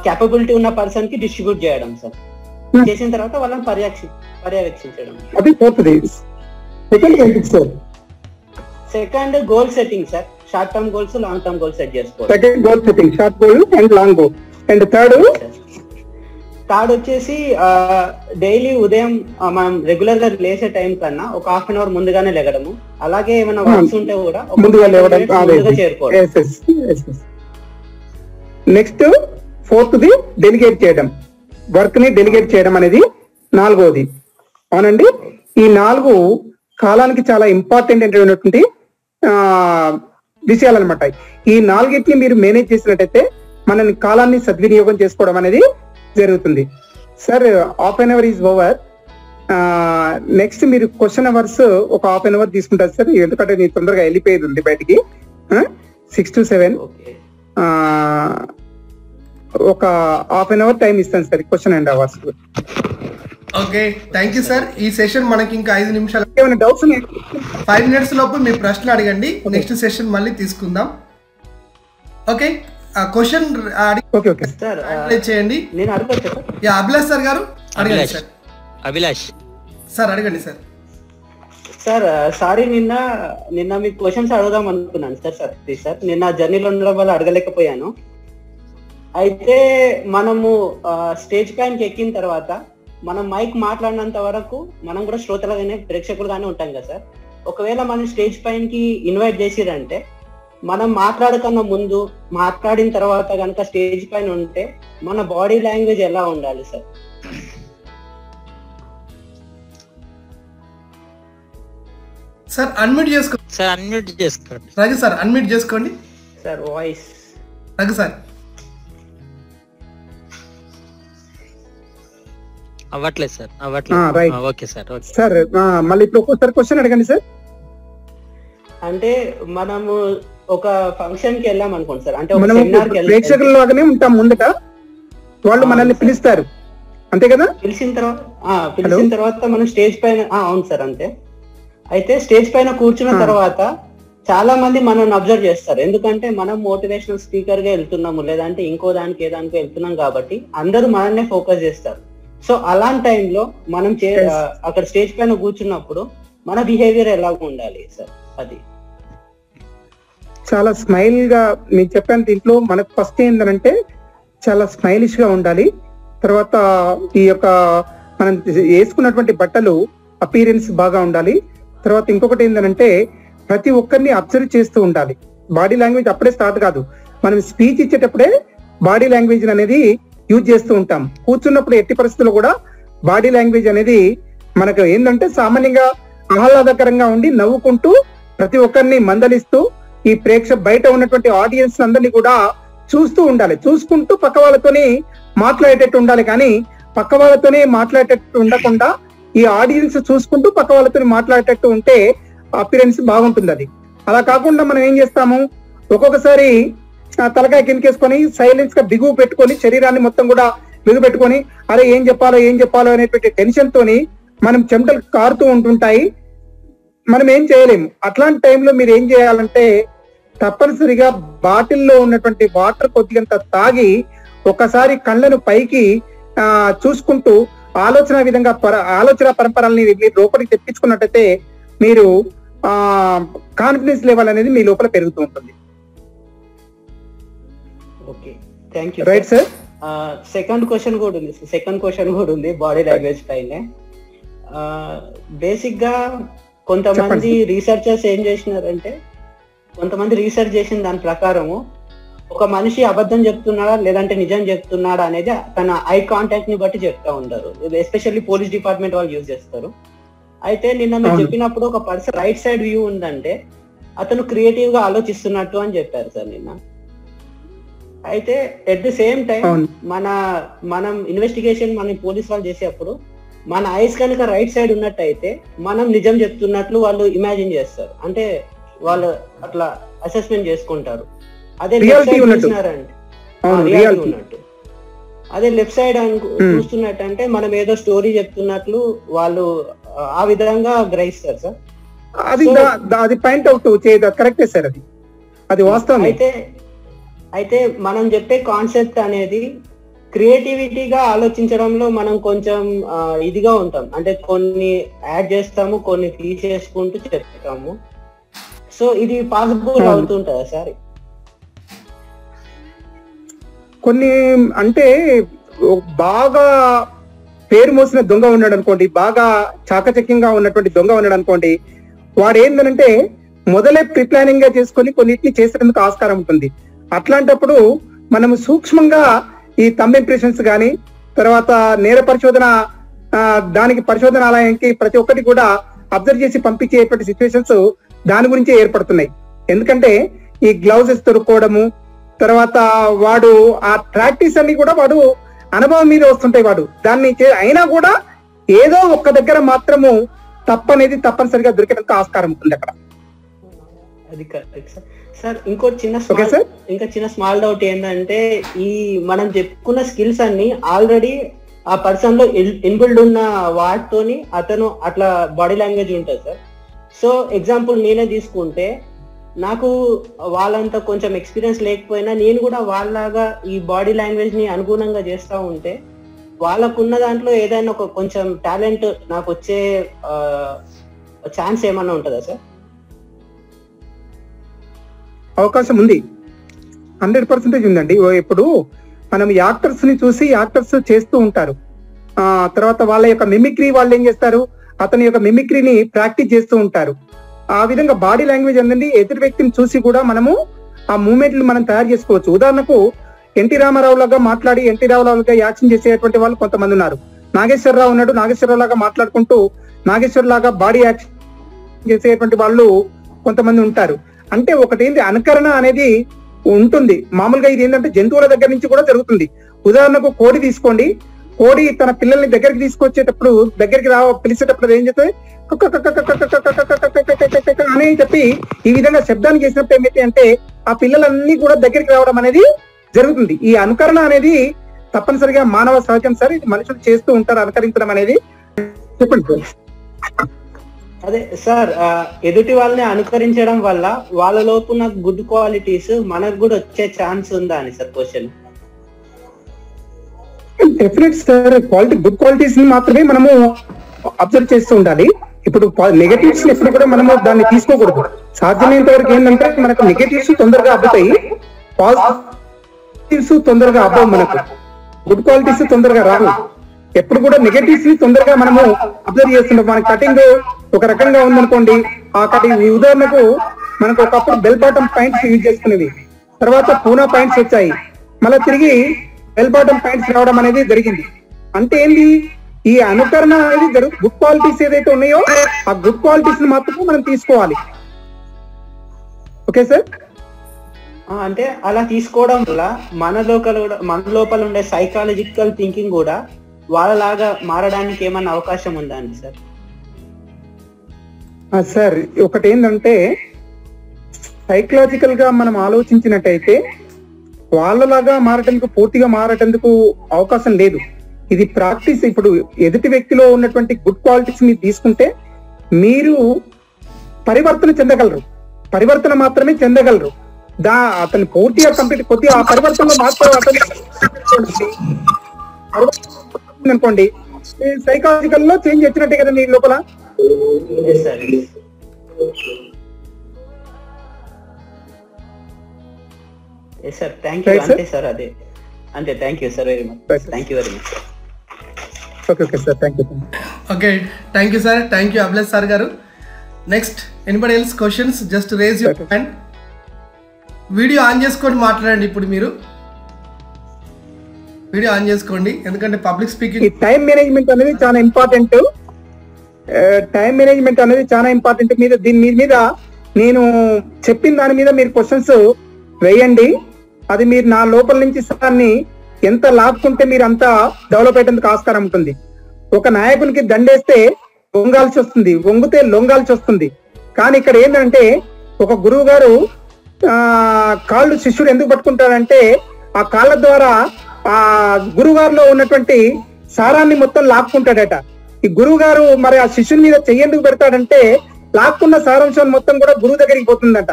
క్యాపబిలిటీ ఉన్న పర్సన్ కి డిస్ట్రిబ్యూట్ చేయడం సార్. చేసిన తర్వాత వాళ్ళని పర్యవేక్షించడం. Second goal setting sir. Short term goals, long term goals set చేసుకోవాలి. Second goal setting, short goal and long goal. And third వచ్చేసి డైలీ ఉదయం మనం రెగ్యులర్ గా లేసే టైం కన్నా ఒక 1/2 hour ముందుగానే లేగడము. అలాగే ఏమైనా వర్క్స్ ఉంటే కూడా ముందుగా లేవడం, చేరుకోవడం. నెక్స్ట్ ఫోర్త్ ది డెలిగేట్ చేయడం, వర్క్ ని డెలిగేట్ చేయడం అనేది 4వది. అవునండి. ఈ 4 కాలానికి చాలా ఇంపార్టెంట్ అయినటువంటి విషయాలు అనమాట. ఈ 4టిని మీరు మేనేజ్ చేసినట్టయితే మన కాలాన్ని సద్వినియోగం చేసుకోవడం అనేది జరుగుతుంది. Sir, 1/2 hour is over. Next మీరు క్వశ్చన్ అవర్స్ ఒక 1/2 hour తీసుకుంటారు సార్, ఎందుకంటే నేను తొందరగా వెళ్ళిపోయేది ఉంది బయటికి. 6 to 7 ఓకే ఒక హాఫ్ అన్ అవర్ టైం ఇస్తాను sir question and hours. Okay, thank you sir. ఈ సెషన్ మనకి ఇంకా 5 నిమిషాలు. ఏమైనా డౌట్స్ ఉన్నాయి? 5 minutes లోపు మీ ప్రశ్నలు అడగండి. నెక్స్ట్ సెషన్ మళ్ళీ తీసుకుందాం. ఓకే, ఆ క్వశ్చన్ ఓకే ఓకే సార్ చేయండి. నేను అడగచ్చు సార్. యా, అభిలాష్ సార్ గారు అడగండి సార్. అభిలాష్ సార్ అడగండి సార్. సార్ సారీ, నిన్న మీకు క్వశ్చన్స్ అడుగుదాం అనుకున్నాను సార్. సతీష్ సార్, నిన్న జర్నీలో ఉండడం వల్ల అడగలేకపోయాను. అయితే మనము స్టేజ్ పైనకి ఎక్కిన తర్వాత మనం మైక్ మాట్లాడినంత వరకు మనం కూడా శ్రోతలుగానే ప్రేక్షకులుగానే ఉంటాం కదా సార్. ఒకవేళ మనం స్టేజ్ పైనకి ఇన్వైట్ చేసిరంటే మనం మాట్లాడకన్నా ముందు, మాట్లాడిన తర్వాత కనుక స్టేజ్ పైన ఉంటే మన బాడీ లాంగ్వేజ్ ఎలా ఉండాలి సార్? సార్ అన్మ్యూట్ చేసుకోండి. సార్ అన్మ్యూట్ చేసుకోండి. రఘు సార్ అన్మ్యూట్ చేసుకోండి. సార్ వాయిస్ రఘు సార్ అవ్వట్లేదు సార్, రైట్ అవ్వట్లేదు. Okay sir, okay sir. మళ్ళీ ఇప్పుడు ఒక్కోసారి క్వశ్చన్ అడగండి సార్. అంటే మనము ఒక ఫంక్షన్ కి వెళ్ళాం అనుకోండి సార్, అంటే ఒక మనం సెమినార్ కి ప్రేక్షకుల లాగానే ఉంటాం ముందట, వాళ్ళు మనల్ని పిలుస్తారు అంతే కదా? పిలిచిన తర్వాత మనం స్టేజ్ పైన అవును సార్ అంతే. అయితే స్టేజ్ పైన కూర్చున్న తర్వాత చాలా మంది మనల్ని అబ్జర్వ్ చేస్తారు. ఎందుకంటే మనం మోటివేషనల్ స్పీకర్ గా వెళ్తున్నాము, లేదంటే ఇంకో దానికి ఏదానికి వెళ్తున్నాం కాబట్టి అందరూ మనల్నే ఫోకస్ చేస్తారు. సో అలాంటి టైంలో మనం అక్కడ స్టేజ్ పైన కూర్చున్నప్పుడు మన బిహేవియర్ ఎలా ఉండాలి సార్? అది చాలా స్మైల్ గా మీకు చెప్పాను. దీంట్లో మనకు ఫస్ట్ ఏంటంటే చాలా స్మైలిష్ గా ఉండాలి. తర్వాత ఈ యొక్క మనం వేసుకున్నటువంటి బట్టలు అపీరెన్స్ బాగా ఉండాలి. తర్వాత ఇంకొకటి ఏంటంటే ప్రతి ఒక్కరిని అబ్జర్వ్ చేస్తూ ఉండాలి. బాడీ లాంగ్వేజ్ అప్పుడే స్టార్ట్ కాదు, మనం స్పీచ్ ఇచ్చేటప్పుడే బాడీ లాంగ్వేజ్ అనేది యూజ్ చేస్తూ ఉంటాం. కూర్చున్నప్పుడు ఎట్టి పరిస్థితుల్లో కూడా బాడీ లాంగ్వేజ్ అనేది మనకు ఏంటంటే సామాన్యంగా ఆహ్లాదకరంగా ఉండి నవ్వుకుంటూ ప్రతి ఒక్కరిని మందలిస్తూ ఈ బయట ఉన్నటువంటి ఆడియన్స్ అందరినీ కూడా చూస్తూ ఉండాలి. చూసుకుంటూ పక్క వాళ్ళతోని మాట్లాడేటట్టు ఉండాలి. కానీ పక్క వాళ్ళతోనే మాట్లాడేటట్టు ఉండకుండా ఈ ఆడియన్స్ చూసుకుంటూ పక్క వాళ్ళతో మాట్లాడేటట్టు ఉంటే అపిరెన్స్ బాగుంటుంది. అది అలా కాకుండా మనం ఏం చేస్తాము, ఒక్కొక్కసారి తలకాయ కిందకేసుకొని సైలెన్స్ గా బిగువు పెట్టుకొని శరీరాన్ని మొత్తం కూడా బిగువు పెట్టుకొని అరే ఏం చెప్పాలో అనేటువంటి టెన్షన్ తోని మనం చెమటలు కారుతూ ఉంటుంటాయి, మనం ఏం చేయలేము. అట్లాంటి టైంలో మీరు ఏం చేయాలంటే తప్పనిసరిగా బాటిల్లో ఉన్నటువంటి వాటర్ కొద్దిగంత తాగి ఒకసారి కళ్ళను పైకి చూసుకుంటూ ఆలోచన పరంపరల్ని మీరు లోపలికి తెప్పించుకున్నట్టయితే మీరు కాన్ఫిడెన్స్ లెవెల్ అనేది మీ లోపల పెరుగుతూ ఉంటుంది. Okay, thank you. Right sir. Second question కూడా ఉంది బాడీ లాంగ్వేజ్ పైనే. బేసిక్ గా కొంతమంది రీసెర్చర్స్ ఏం చేసినారంటే, కొంతమంది రీసెర్చ్ చేసిన దాని ప్రకారము ఒక మనిషి అబద్ధం చెప్తున్నాడా లేదంటే నిజం చెప్తున్నాడా అనేది తన ఐ కాంటాక్ట్ ని బట్టి చెప్తా ఉంటారు. ఎస్పెషల్లీ పోలీస్ డిపార్ట్మెంట్ వాళ్ళు యూజ్ చేస్తారు. అయితే నిన్న మీరు చెప్పినప్పుడు ఒక పర్సన్ రైట్ సైడ్ వ్యూ ఉందంటే అతను క్రియేటివ్ గా ఆలోచిస్తున్నట్టు అని చెప్పారు సార్ నిన్న. అయితే ఎట్ ది సేమ్ టైం మనం ఇన్వెస్టిగేషన్ మన పోలీస్ వాళ్ళు చేసేటప్పుడు మన ఐస్ కనుక రైట్ సైడ్ ఉన్నట్టయితే మనం నిజం చెప్తున్నట్లు వాళ్ళు ఇమాజిన్ చేస్తారు, అంటే వాళ్ళు అట్లా అసెస్మెంట్ చేసుకుంటారు. అదే లెఫ్ట్ సైడ్ చూసినారంటే ఉన్నట్టు, అదే లెఫ్ట్ సైడ్ చూస్తున్నట్టు అంటే మనం ఏదో స్టోరీ చెప్తున్నట్లు వాళ్ళు ఆ విధంగా గ్రహిస్తారు సార్. అది పాయింట్ అవుట్ కరెక్టే సార్, అది వాస్తవం. అయితే మనం చెప్పే కాన్సెప్ట్ అనేది క్రియేటివిటీగా ఆలోచించడంలో మనం కొంచెం ఇదిగా ఉంటాం, అంటే కొన్ని యాడ్ చేస్తాము, కొన్ని తీసేసుకుంటూ చెప్తాము. సో ఇది పాసిబుల్ అవుతుంటుందా సార్? కొన్ని అంటే బాగా పేరు మోసిన దొంగ ఉన్నాడు అనుకోండి, బాగా చాకచక్యంగా ఉన్నటువంటి దొంగ ఉన్నాడు అనుకోండి, వాడు ఏంటంటే మొదలే ప్రిప్లానింగ్ గా చేసుకొని కొన్నిటిని చేసేందుకు ఆస్కారం ఉంటుంది. అట్లాంటప్పుడు మనము సూక్ష్మంగా ఈ థంబ్ ఇంప్రెషన్స్ కానీ తర్వాత నేర పరిశోధన దానికి పరిశోధనాలయానికి ప్రతి ఒక్కటి కూడా అబ్జర్వ్ చేసి పంపించేటువంటి సిచ్యువేషన్స్ దాని గురించే ఏర్పడుతున్నాయి. ఎందుకంటే ఈ గ్లౌజెస్ దొరుకోవడము, తర్వాత వాడు ఆ ప్రాక్టీస్ అన్ని కూడా వాడు అనుభవం మీద వస్తుంటాయి. వాడు దాన్ని అయినా కూడా ఏదో ఒక్క దగ్గర మాత్రము తప్పనేది తప్పనిసరిగా దొరికేందుకు ఆస్కారం ఉంటుంది అక్కడ. అది కరెక్ట్ సార్. సార్ ఇంకోటి ఓకే సార్. చిన్న స్మాల్ డౌట్ ఏంటంటే, ఈ మనం చెప్పుకున్న స్కిల్స్ అన్ని ఆల్రెడీ ఆ పర్సన్ లో ఇన్బిల్డ్ ఉన్న వాటితోని అతను అట్లా బాడీ లాంగ్వేజ్ ఉంటుంది సార్. సో ఎగ్జాంపుల్ నేనే తీసుకుంటే, నాకు వాళ్ళంతా కొంచెం ఎక్స్పీరియన్స్ లేకపోయినా నేను కూడా వాళ్ళలాగా ఈ బాడీ లాంగ్వేజ్ ని అనుగుణంగా చేస్తూ ఉంటే, వాళ్ళకున్న దాంట్లో ఏదైనా ఒక కొంచెం టాలెంట్ నాకు వచ్చే ఛాన్స్ ఏమన్నా ఉంటుందా సార్? అవకాశం ఉంది, 100% ఉందండి. ఇప్పుడు మనం యాక్టర్స్ ని చూసి యాక్టర్స్ చేస్తూ ఉంటారు, తర్వాత వాళ్ళ యొక్క మిమిక్రీ వాళ్ళు ఏం చేస్తారు, అతని యొక్క మిమిక్రీని ప్రాక్టీస్ చేస్తూ ఉంటారు. ఆ విధంగా బాడీ లాంగ్వేజ్ అనేది ఎదుటి వ్యక్తిని చూసి కూడా మనము ఆ మూమెంట్లు మనం తయారు చేసుకోవచ్చు. ఉదాహరణకు ఎన్టీ రామారావు లాగా మాట్లాడి ఎన్టీ రామారావు లాగా యాక్షన్ చేసేటువంటి వాళ్ళు కొంతమంది ఉన్నారు. నాగేశ్వరరావు ఉన్నాడు, నాగేశ్వరరావు లాగా మాట్లాడుకుంటూ నాగేశ్వర లాగా బాడీ యాక్షన్ చేసేటువంటి వాళ్ళు కొంతమంది ఉంటారు. అంటే ఒకటేంటి, అనుకరణ అనేది ఉంటుంది. మామూలుగా ఇది ఏంటంటే జంతువుల దగ్గర నుంచి కూడా జరుగుతుంది. ఉదాహరణకు కోడి తీసుకోండి, కోడి తన పిల్లల్ని దగ్గరికి తీసుకొచ్చేటప్పుడు పిలిచేటప్పుడు ఏం చేస్తుంది, అని చెప్పి ఈ విధంగా శబ్దాన్ని చేసినప్పుడు ఏమైతే అంటే ఆ పిల్లలన్నీ కూడా దగ్గరికి రావడం అనేది జరుగుతుంది. ఈ అనుకరణ అనేది తప్పనిసరిగా మానవ సహజం సార్, ఇది మనుషులు చేస్తూ ఉంటారు అనుకరించడం అనేది. చెప్పండి. అదే సార్, ఎదుటి వాళ్ళని అనుకరించడం వల్ల వాళ్ళ లోపున్న గుడ్ క్వాలిటీస్ మనకు కూడా వచ్చే ఛాన్స్ ఉందా అని sir question. Definite sir, good qualities ని మాత్రమే మనము అబ్జర్వ్ చేస్తూ ఉండాలి. ఇప్పుడు నెగటివ్స్ ఎప్పుడు కూడా మనము దాన్ని తీసుకోకూడదు. సాధ్యమైనంత వరకు ఏంటంటే మనకు నెగటివ్స్ తొందరగా అబ్బుతాయి, పాజిటివ్స్ తొందరగా అబ్బవు, మనకు గుడ్ క్వాలిటీస్ తొందరగా రావు. ఎప్పుడు కూడా నెగటివ్స్ ని తొందరగా మనము అబ్జర్వ్ చేస్తుంటాం. మన కటింగ్ ఒక రకంగా ఉందనుకోండి, ఆ కటింగ్ ఉదాహరణకు మనకు ఒకప్పుడు బెల్ బాటమ్ పాయింట్స్ యూజ్ చేసుకునేవి, తర్వాత పూనా పాయింట్స్ వచ్చాయి, మళ్ళీ తిరిగి బెల్ బాటమ్ పాయింట్స్ రావడం అనేది జరిగింది. అంటే ఏంటి, ఈ అనుకరణ అనేది గుడ్ క్వాలిటీస్ ఏదైతే ఉన్నాయో ఆ గుడ్ క్వాలిటీస్ ని మాత్రమే మనం తీసుకోవాలి. Okay sir. అంటే అలా తీసుకోవడం వల్ల మన లోపల ఉండే సైకాలజికల్ థింకింగ్ కూడా వాళ్ళలాగా మారడానికి ఏమన్నా అవకాశం ఉందా అండి సార్? సార్ ఒకటి ఏంటంటే, సైకలాజికల్ గా మనం ఆలోచించినట్టయితే వాళ్ళలాగా మారటానికి పూర్తిగా మారటందుకు అవకాశం లేదు. ఇది ప్రాక్టీస్. ఇప్పుడు ఎదుటి వ్యక్తిలో ఉన్నటువంటి గుడ్ క్వాలిటీస్ మీరు తీసుకుంటే మీరు పరివర్తన చెందగలరు, పరివర్తన మాత్రమే చెందగలరు. అతను పూర్తిగా కంప్లీట్ కొద్దిగా ఆ పరివర్తనలో మాత్రం అనుకోండి, సైకాలజికల్ లో చేంజ్ వచ్చినట్టే కదా మీ లోపల. అంతే. Thank you sir very much. Thank you very much. Okay sir, thank you. Okay, thank you sir, thank you Abhilash sir గారు. Next anybody else questions, just raise your hand. Video on చేసుకొని మాట్లాడండి. ఇప్పుడు మీరు వీడియో ఆన్ చేసుకోండి, ఎందుకంటే public speaking. Time management అనేది చాలా important. దీని మీద నేను చెప్పిన దాని మీద మీరు క్వశ్చన్స్ వేయండి. అది మీరు నా లోపల నుంచి దాన్ని ఎంత లాక్కుంటే మీరు అంత డెవలప్ అయ్యేందుకు ఆస్కారం ఉంటుంది. ఒక నాయకునికి దండేస్తే వంగాల్సి వస్తుంది, వంగితే లొంగాల్సి వస్తుంది. కానీ ఇక్కడ ఏంటంటే ఒక గురువు గారు కాళ్ళు శిష్యుడు ఎందుకు పట్టుకుంటాడంటే ఆ కాళ్ళ ద్వారా ఆ గురువు గారిలో ఉన్నటువంటి సారాన్ని మొత్తం లాక్కుంటాడట. ఈ గురువు గారు మరి ఆ శిష్యుని మీద చెయ్యేందుకు పెడతాడంటే లాక్కున్న సారాంశం మొత్తం కూడా గురువు దగ్గరికి పోతుందట.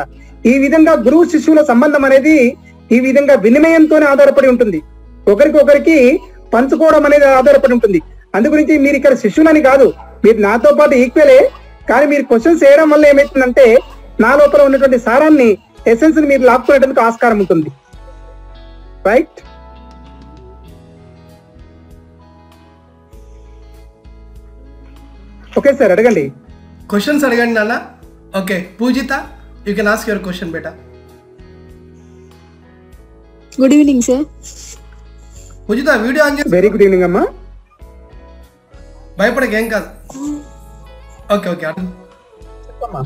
ఈ విధంగా గురువు శిష్యుల సంబంధం అనేది ఈ విధంగా వినిమయంతోనే ఆధారపడి ఉంటుంది, ఒకరికొకరికి పంచుకోవడం అనేది ఆధారపడి ఉంటుంది. అందుగురించి మీరు ఇక్కడ శిష్యులని కాదు, మీరు నాతో పాటు ఈక్వలే. కానీ మీరు క్వశ్చన్స్ వేయడం వల్ల ఏమవుతుందంటే నా లోపల ఉన్నటువంటి సారాన్ని, ఎసెన్స్ ని మీరు లాక్కునేందుకు ఆస్కారం ఉంటుంది. రైట్? ఓకే సార్, అడగండి, క్వశ్చన్స్ అడగండి నాన్న. Okay Pujitha, you can ask your question బేటా. Good evening sir. Pujitha video on చేసి. వెరీ గుడ్ ఈవినింగ్ అమ్మా. భయపడక, ఏం కాదు. ఓకే ఓకే చెప్పమ్మా.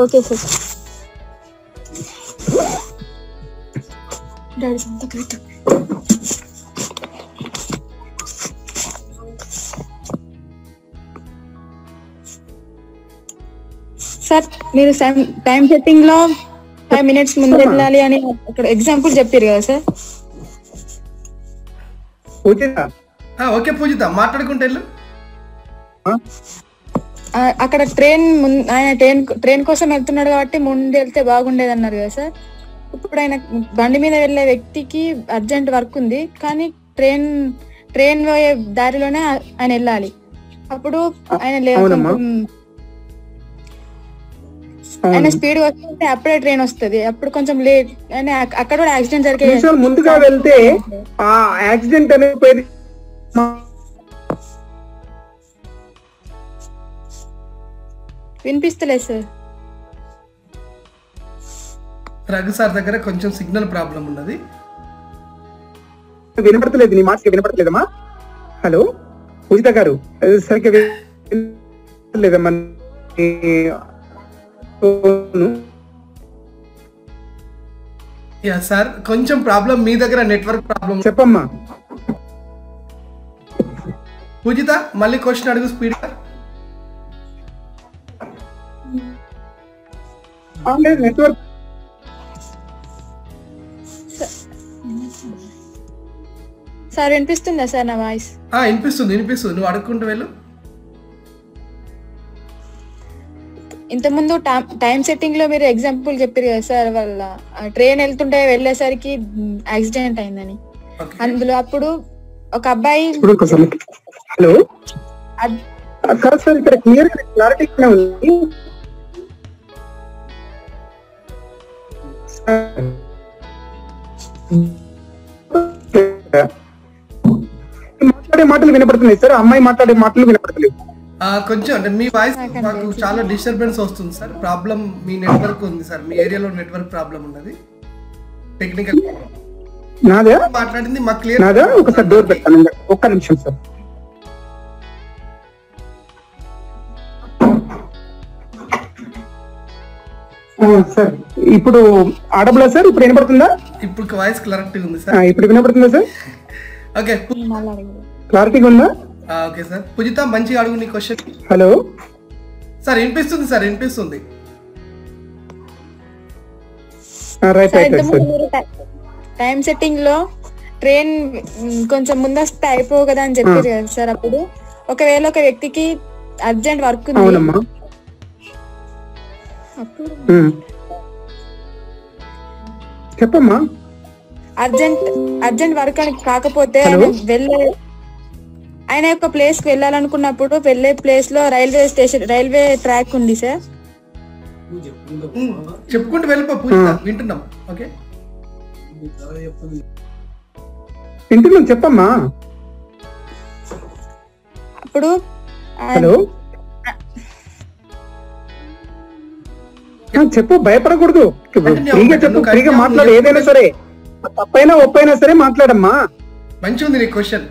Okay sir. డాడీ సంతకం పెట్టు. సార్ మీరు టైం సెట్టింగ్ లో 5 minutes ముందు వెళ్ళాలి అని అక్కడ ఎగ్జాంపుల్ చెప్పారు కదా సార్. పూజిత ఓకే పూజిత మాట్లాడుకుంటే వెళ్ళు. అక్కడ ఆయన ట్రైన్ కోసం వెళ్తున్నాడు కాబట్టి ముందు వెళ్తే బాగుండేది అన్నారు కదా సార్. ఇప్పుడు ఆయన బండి మీద వెళ్ళే వ్యక్తికి అర్జెంట్ వర్క్ ఉంది, కానీ ట్రైన్ పోయే దారిలోనే ఆయన వెళ్ళాలి. అప్పుడు ఆయన స్పీడ్ వస్తుంటే అప్పుడే ట్రైన్ వస్తుంది, అప్పుడు కొంచెం లేట్ అని అక్కడ కూడా యాక్సిడెంట్ జరిగే. ముందుగా వెళ్తే ఆ యాక్సిడెంట్ అనేది వినిపిస్తలేదు సార్. రఘు సార్ దగ్గర కొంచెం సిగ్నల్ ప్రాబ్లం ఉన్నది. వినపడతలేదు, నీ మాట వినపడలేదమ్మా. హలో పూజిత గారు, సరిగ్గా వినపడలేదమ్మా. సార్ కొంచెం ప్రాబ్లం మీ దగ్గర, నెట్వర్క్ ప్రాబ్లం. చెప్పమ్మా పూజిత, మళ్ళీ క్వశ్చన్ అడుగు స్పీడ్ గా. నెట్వర్క్ సార్ వినిపిస్తుందా సార్ నా వాయిస్? వినిపిస్తుంది. నువ్వు అడుక్కుంటూ వెళ్ళు. ఇంతకుముందు టైం సెట్టింగ్ లో మీరు ఎగ్జాంపుల్ చెప్పారు కదా సార్, వాళ్ళ ట్రైన్ వెళ్తుంటే వెళ్ళేసరికి యాక్సిడెంట్ అయిందని. అందులో అప్పుడు ఒక అబ్బాయి. హలో సార్, ఇక్కడ క్లియర్ క్లారిటీ ఉంది. మాట్లాడే మాటలు వినపడుతున్నాయి సార్, అమ్మాయి మాట్లాడే మాటలు వినపడతలేవు. కొంచెం అంటే మీ వాయిస్ మాకు చాలా డిస్టర్బెన్స్ వస్తుంది సార్. ప్రాబ్లం మీ నెట్వర్క్ ఉంది సార్, మీ ఏరియాలో నెట్వర్క్ ప్రాబ్లం ఉన్నది. టెక్నికల్ నాదా మాట్లాడింది మాకు క్లియర్. నాదా ఒకసారి డోర్ పెట్టాను, ఒక్క నిమిషం సార్. సార్ ఇప్పుడు ఆడబులా సార్? ఇప్పుడు వినపడుతుందా? ఇప్పుడు వాయిస్ క్లారిటీ ఉంది సార్. ఇప్పుడు వినపడుతుందా సార్? ఓకే, క్లారిటీగా ఉందా? Okay sir. పూజిత మంచిగా అడుగు నీ క్వశ్చన్. హలో సార్ వినిపిస్తుంది సార్, వినిపిస్తుంది. టైం సెట్టింగ్ లో ట్రైన్ కొంచెం ముందొస్తే అయిపో కదా అని చెప్పారు కదా సార్. అప్పుడు ఒకవేళ ఒక వ్యక్తికి అర్జెంట్ వర్క్ ఉంది, చెప్పమ్మా. అర్జెంట్ వర్క్ అని కాకపోతే ఆయన యొక్క ప్లేస్ కి వెళ్ళాలనుకున్నప్పుడు వెళ్ళే ప్లేస్ లో రైల్వే ట్రాక్ ఉంది సార్. చెప్పుకుంటూ వెళ్ళిపో పూజిత, వింటున్నాం. ఓకే వింటున్నాం, చెప్పమ్మా. అప్పుడు హలో చెప్పు, భయపడకూడదు, ఫ్రీగా చెప్పు, ఫ్రీగా మాట్లాడు. ఏదైనా సరే, తప్పైనా ఒప్పైనా సరే మాట్లాడమ్మా. మంచి ఉంది నీ question.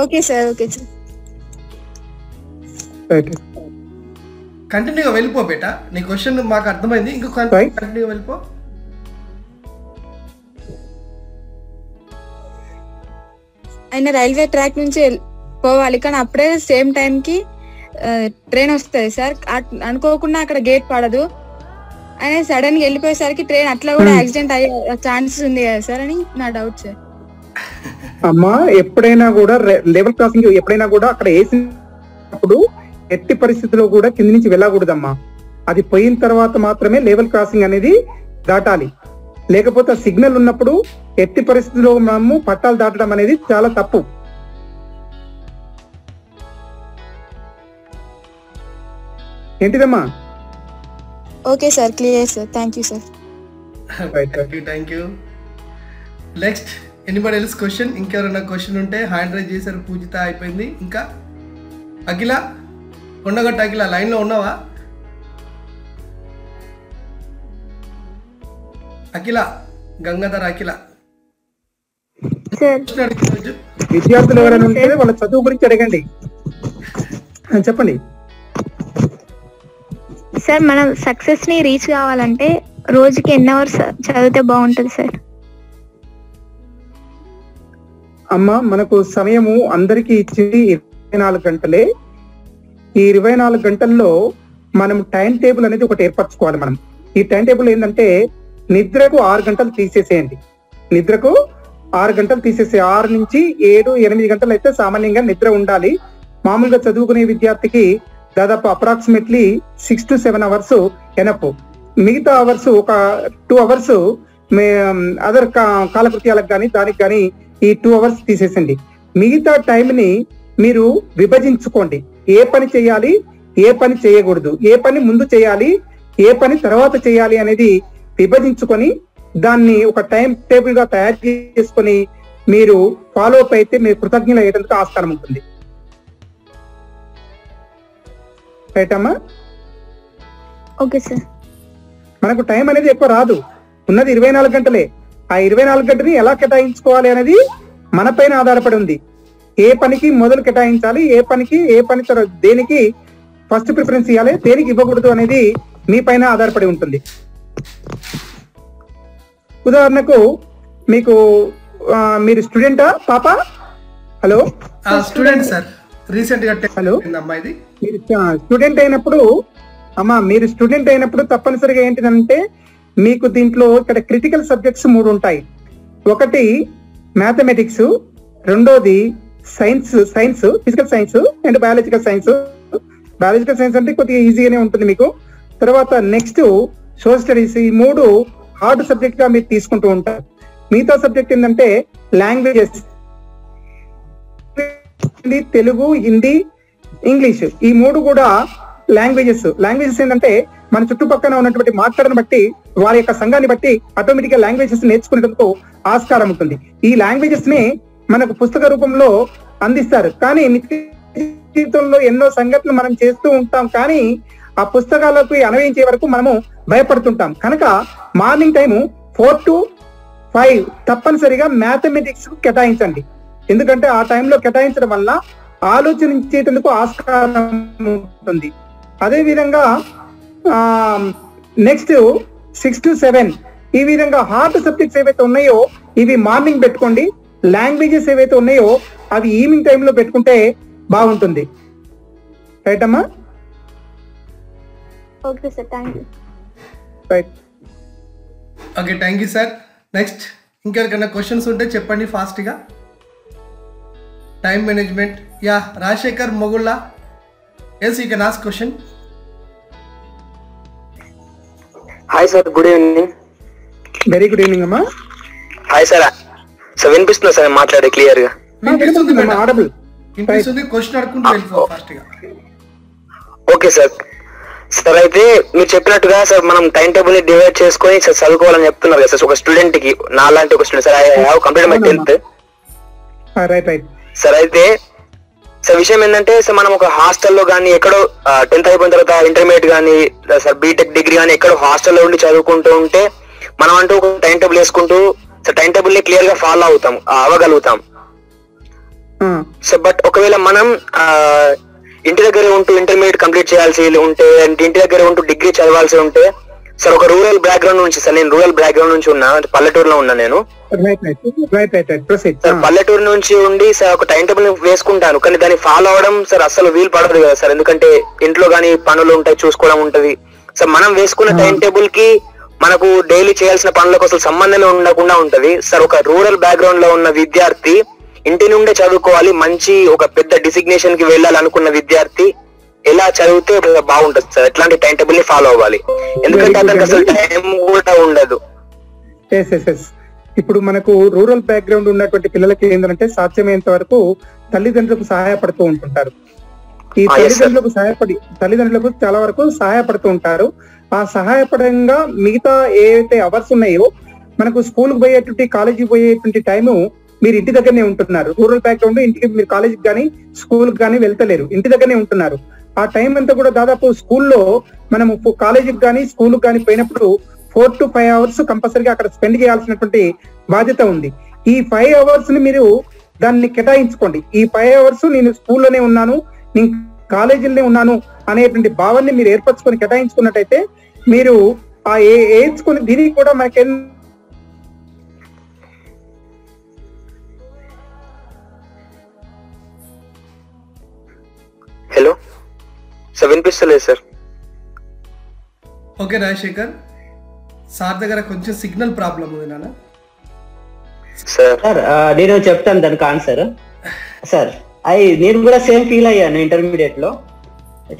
Okay sir, okay sir. కంటిన్యూగా వెళ్ళిపో బేట, నీ క్వశ్చన్ మాకు అర్థమైంది. ఇంకో కంటిన్యూగా వెళ్ళిపో. ఆయన రైల్వే ట్రాక్ నుంచి పోవాలి, కానీ అప్పుడే సేమ్ టైం కి ట్రైన్ వస్తుంది సార్. అనుకోకుండా అక్కడ గేట్ పడదు, ఆయన సడన్ గా వెళ్ళిపోయేసరికి ట్రైన్ అట్లా కూడా యాక్సిడెంట్ అయ్యే ఛాన్సెస్ ఉంది కదా సార్ అని నా డౌట్ సార్. అమ్మా, ఎప్పుడైనా కూడా లెవెల్ క్రాసింగ్ ఎప్పుడైనా కూడా అక్కడ వేసినప్పుడు ఎట్టి పరిస్థితిలో కూడా కింది నుంచి వెళ్ళకూడదమ్మా. అది పోయిన తర్వాత మాత్రమే లెవెల్ క్రాసింగ్ అనేది దాటాలి. లేకపోతే సిగ్నల్ ఉన్నప్పుడు ఎట్టి పరిస్థితిలో మనము పట్టాలు దాటడం అనేది చాలా తప్పు. ఏంటిదమ్మా? Okay sir, clear sir. Thank you sir. Thank you. Next anybody else question? ఇంకెవరైనా క్వశ్చన్ ఉంటే హ్యాండ్ రైజ్ చేశారు. పూజిత అయిపోయింది. ఇంకా అఖిల, కొండగట్ట అఖిల లైన్ లో ఉన్నావా? అఖిల, గంగాధర్ అఖిల. విద్యార్థులు ఎవరైనా ఉంటే వాళ్ళ చదువు గురించి అడగండి. చెప్పండి సార్. మనం సక్సెస్ ని రీచ్ కావాలంటే రోజుకి ఎన్ని అవర్స్ చదివితే బాగుంటుంది సార్? అమ్మా, మనకు సమయము అందరికి ఇచ్చింది 24 గంటలే. ఈ 24 గంటల్లో మనం టైం టేబుల్ అనేది ఒకటి ఏర్పరచుకోవాలి. మనం ఈ టైం టేబుల్ ఏంటంటే నిద్రకు 6 గంటలు తీసేసేయండి. నిద్రకు 6 గంటలు తీసేసి 6 నుంచి 7, 8 గంటలు అయితే సామాన్యంగా నిద్ర ఉండాలి. మామూలుగా చదువుకునే విద్యార్థికి దాదాపు అప్రాక్సిమేట్లీ 6 to 7 అవర్స్ ఎనఫ్. మిగతా అవర్స్ ఒక 2 అవర్స్ అదర్ కాలకృత్యాలకు కానీ దానికి కానీ ఈ 2 అవర్స్ తీసేసండి. మిగతా టైంని మీరు విభజించుకోండి. ఏ పని చేయాలి, ఏ పని చేయకూడదు, ఏ పని ముందు చేయాలి, ఏ పని తర్వాత చేయాలి అనేది విభజించుకొని దాన్ని ఒక టైం టేబుల్ గా తయారు చేసుకొని మీరు ఫాలో అప్ అయితే మీరు కృతజ్ఞతలు అయ్యేందుకు ఆస్కారం ఉంటుంది. రైట్ అమ్మా? Okay sir. మనకు టైం అనేది ఎక్కువ రాదు, ఉన్నది 24 గంటలే. ఆ 24 గంటని ఎలా కేటాయించుకోవాలి అనేది మన పైన ఆధారపడి ఉంది. ఏ పనికి మొదలు కేటాయించాలి, ఏ పని తర్వాత దేనికి ఫస్ట్ ప్రిఫరెన్స్ ఇవ్వాలి, దేనికి ఇవ్వకూడదు అనేది మీ పైన ఆధారపడి ఉంటుంది. ఉదాహరణకు మీకు మీరు స్టూడెంటా పాప? హలో స్టూడెంట్ సార్, రీసెంట్ గా హలో అమ్మాయిది. మీరు స్టూడెంట్ అయినప్పుడు మీరు స్టూడెంట్ అయినప్పుడు తప్పనిసరిగా ఏంటిదంటే మీకు దీంట్లో ఇక్కడ క్రిటికల్ సబ్జెక్ట్స్ 3 ఉంటాయి. ఒకటి మ్యాథమెటిక్స్, రెండోది science, physical science and biological science. Biological science అంటే కొద్దిగా ఈజీగానే ఉంటుంది మీకు. తర్వాత నెక్స్ట్ సోషల్ స్టడీస్. ఈ 3 హార్డ్ సబ్జెక్ట్ గా మీరు తీసుకుంటూ ఉంటారు. మిగతా సబ్జెక్ట్ ఏంటంటే లాంగ్వేజెస్, తెలుగు, హిందీ, ఇంగ్లీష్. ఈ 3 కూడా లాంగ్వేజెస్ ఏంటంటే మన చుట్టుపక్కల ఉన్నటువంటి మాట్లాడని బట్టి వారి యొక్క సంఘాన్ని బట్టి ఆటోమేటిక్ గా లాంగ్వేజెస్ నేర్చుకునేందుకు ఆస్కారం ఉంటుంది. ఈ లాంగ్వేజెస్ ని మనకు పుస్తక రూపంలో అందిస్తారు. కానీ నిత్య జీవితంలో ఎన్నో సంఘటనలు మనం చేస్తూ ఉంటాం, కానీ ఆ పుస్తకాలకు అన్వయించే వరకు మనము భయపడుతుంటాం. కనుక మార్నింగ్ టైము 4 to 5 తప్పనిసరిగా మ్యాథమెటిక్స్ కేటాయించండి. ఎందుకంటే ఆ టైంలో కేటాయించడం వల్ల ఆలోచించేందుకు ఆస్కారం ఉంటుంది. అదే విధంగా నెక్స్ట్ 6 to 7 ఈ విధంగా హార్డ్ సబ్జెక్ట్స్ ఏవైతే ఉన్నాయో ఇవి మార్నింగ్ పెట్టుకోండి. లాంగ్వేజెస్ ఏవైతే ఉన్నాయో అవి ఈవినింగ్ టైంలో పెట్టుకుంటే బాగుంటుంది. రైట్ అమ్మా? Okay sir, thank you. Right. Okay, thank you sir. Next ఇంకెవరికైనా క్వశ్చన్స్ ఉంటే చెప్పండి ఫాస్ట్గా. Time management. Yeah, Rajasekhar Mogulla. Yes, you can ask question. Hi sir, good evening. Very good evening అమ్మా. Hi sir. సార్ వినిపిస్తుందా సార్ మాట్లాడే clear గా? వినిపిస్తుంది madam, audible వినిపిస్తుంది. క్వశ్చన్ అడుకుంటూ వెళ్ళిపో ఫాస్ట్గా. Okay sir. సార్ అయితే మీరు చెప్పినట్టుగా సార్ మనం టైం టేబుల్ ని డివైడ్ చేసుకొని సార్ చదువుకోవాలని చెప్తున్నారు కదా సార్. ఒక స్టూడెంట్ కి, నా లాంటి ఒక student sir, I have complete my 10th. Right. Sir అయితే సార్ విషయం ఏంటంటే సార్ మనం ఒక హాస్టల్లో కానీ ఎక్కడో 10th అయిపోయిన తర్వాత ఇంటర్మీడియట్ కానీ సార్ బీటెక్ డిగ్రీ కానీ ఎక్కడో హాస్టల్లో ఉండి చదువుకుంటూ ఉంటే మనం అంటూ ఒక టైం టేబుల్ వేసుకుంటూ సార్ టైం టేబుల్ ని క్లియర్ గా ఫాలో అవ్వగలుగుతాం. సో బట్ ఒకవేళ మనం ఇంటి దగ్గర ఉంటూ ఇంటర్మీడియట్ కంప్లీట్ చేయాల్సి ఉంటే, ఇంటి దగ్గర ఉంటూ డిగ్రీ చదవాల్సి ఉంటే సార్, ఒక రూరల్ బ్యాక్గ్రౌండ్ నుంచి సార్, నేను రూరల్ బ్యాక్గ్రౌండ్ నుంచి ఉన్నా, పల్లెటూరులో ఉన్నా నేను. సార్ పల్లెటూరు నుంచి ఉండి సార్ ఒక టైం టేబుల్ వేసుకుంటాను, కానీ దాన్ని ఫాలో అవడం సార్ అసలు వీలు పడదు కదా సార్. ఎందుకంటే ఇంట్లో గానీ పనులు ఉంటాయి, చూసుకోవడం ఉంటది సార్. మనం వేసుకున్న టైం టేబుల్ కి మనకు డైలీ చేయాల్సిన పనులకు అసలు సంబంధమే ఉండకుండా ఉంటది సార్. ఒక రూరల్ బ్యాక్గ్రౌండ్ లో ఉన్న విద్యార్థి ఇంటి నుండే చదువుకోవాలి, మంచి ఒక పెద్ద డిసిగ్నేషన్ కి వెళ్ళాలనుకున్న విద్యార్థి ఎలా చదివితే బాగుంటది సార్? ఎట్లాంటి టైం టేబుల్ ని ఫాలో అవ్వాలి? ఎందుకంటే అతనికి అసలు టైం కూడా ఉండదు. ఇప్పుడు మనకు రూరల్ బ్యాక్గ్రౌండ్ ఉన్నటువంటి పిల్లలకి ఏంటంటే సాధ్యమైనంత వరకు తల్లిదండ్రులకు సహాయపడుతూ ఉంటుంటారు. ఈ తల్లిదండ్రులకు చాలా వరకు సహాయపడుతూ ఉంటారు. ఆ సహాయపడంగా మిగతా ఏవైతే అవర్స్ ఉన్నాయో మనకు స్కూల్ కు పోయేటువంటి, కాలేజీకి పోయేటువంటి టైము మీరు ఇంటి దగ్గరనే ఉంటున్నారు. రూరల్ బ్యాక్గ్రౌండ్ ఇంటికి మీరు కాలేజీకి కానీ స్కూల్ కానీ వెళ్తలేరు, ఇంటి దగ్గరనే ఉంటున్నారు. ఆ టైం అంతా కూడా దాదాపు స్కూల్లో మనము కాలేజీకి కానీ స్కూల్ కానీ పోయినప్పుడు 4 to 5 అవర్స్ కంపల్సరీగా అక్కడ స్పెండ్ చేయాల్సినటువంటి బాధ్యత ఉంది. ఈ 5 అవర్స్ ని మీరు దాన్ని కేటాయించుకోండి. ఈ 5 అవర్స్ నేను స్కూల్లోనే ఉన్నాను, నేను కాలేజీలోనే ఉన్నాను అనేటువంటి భావాన్ని మీరు ఏర్పరచుకొని కేటాయించుకున్నట్టయితే మీరు ఆ ఏడ్చుకుని దీనికి కూడా మనకి హలో సార్ వినిపిస్తలేదు సార్. ఓకే రాజశేఖర్, సార్ దగ్గర కొంచెం సిగ్నల్ ప్రాబ్లం ఉంది నాన్న. సార్ సార్ నేను చెప్తాను దానికి ఆన్సర్. సార్ నేను కూడా సేమ్ ఫీల్ అయ్యాను ఇంటర్మీడియట్ లో.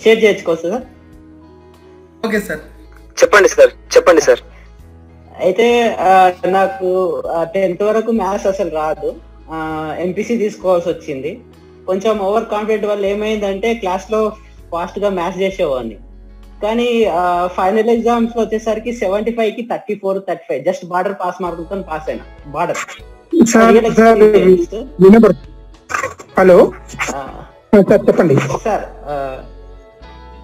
షేర్ చేసుకోవచ్చు సార్? ఓకే సార్, చెప్పండి సార్. అయితే నాకు 10th వరకు మ్యాథ్స్ అసలు రాదు. ఎంపీసీ తీసుకోవాల్సి వచ్చింది. కొంచెం ఓవర్ కాన్ఫిడెంట్ వల్ల ఏమైందంటే క్లాస్ లో ఫాస్ట్ గా మ్యాథ్స్ చేసేవాడిని. కానీ ఫైనల్ ఎగ్జామ్స్ లో వచ్చేసరికి 75 కి 34, 35 జస్ట్ బార్డర్ పాస్ మార్కులతో పాస్ అయినా. బార్డర్. హలో చెప్పండి సార్.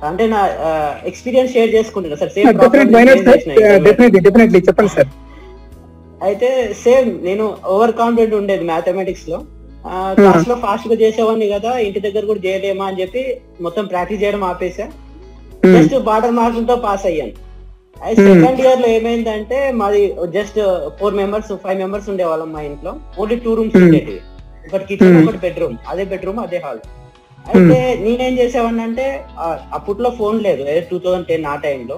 అంటే నా ఎక్స్పీరియన్స్ షేర్ చేసుకుంటున్నా సార్. చెప్పండి సార్. అయితే సేమ్ నేను ఓవర్ కాన్ఫిడెంట్ ఉండేది మ్యాథమెటిక్స్ లో. క్లాస్ లో ఫాస్ట్ గా చేసేవాడిని కదా, ఇంటి దగ్గర కూడా చేయలేమా అని చెప్పి మొత్తం ప్రాక్టీస్ చేయడం ఆపేసా. జస్ట్ బార్డర్ మార్కులతో పాస్ అయ్యాను. అయితే సెకండ్ ఇయర్ లో ఏమైందంటే మాది జస్ట్ 4 members 5 members ఉండేవాళ్ళం మా ఇంట్లో. ఓన్లీ 2 rooms ఉండేవి. ఒకటి కిచెన్, ఒకటి బెడ్రూమ్. అదే బెడ్రూమ్, అదే హాల్. అయితే నేనేం చేసేవాడిని అంటే అప్పట్లో ఫోన్ లేదు, 2010 ఆ టైంలో.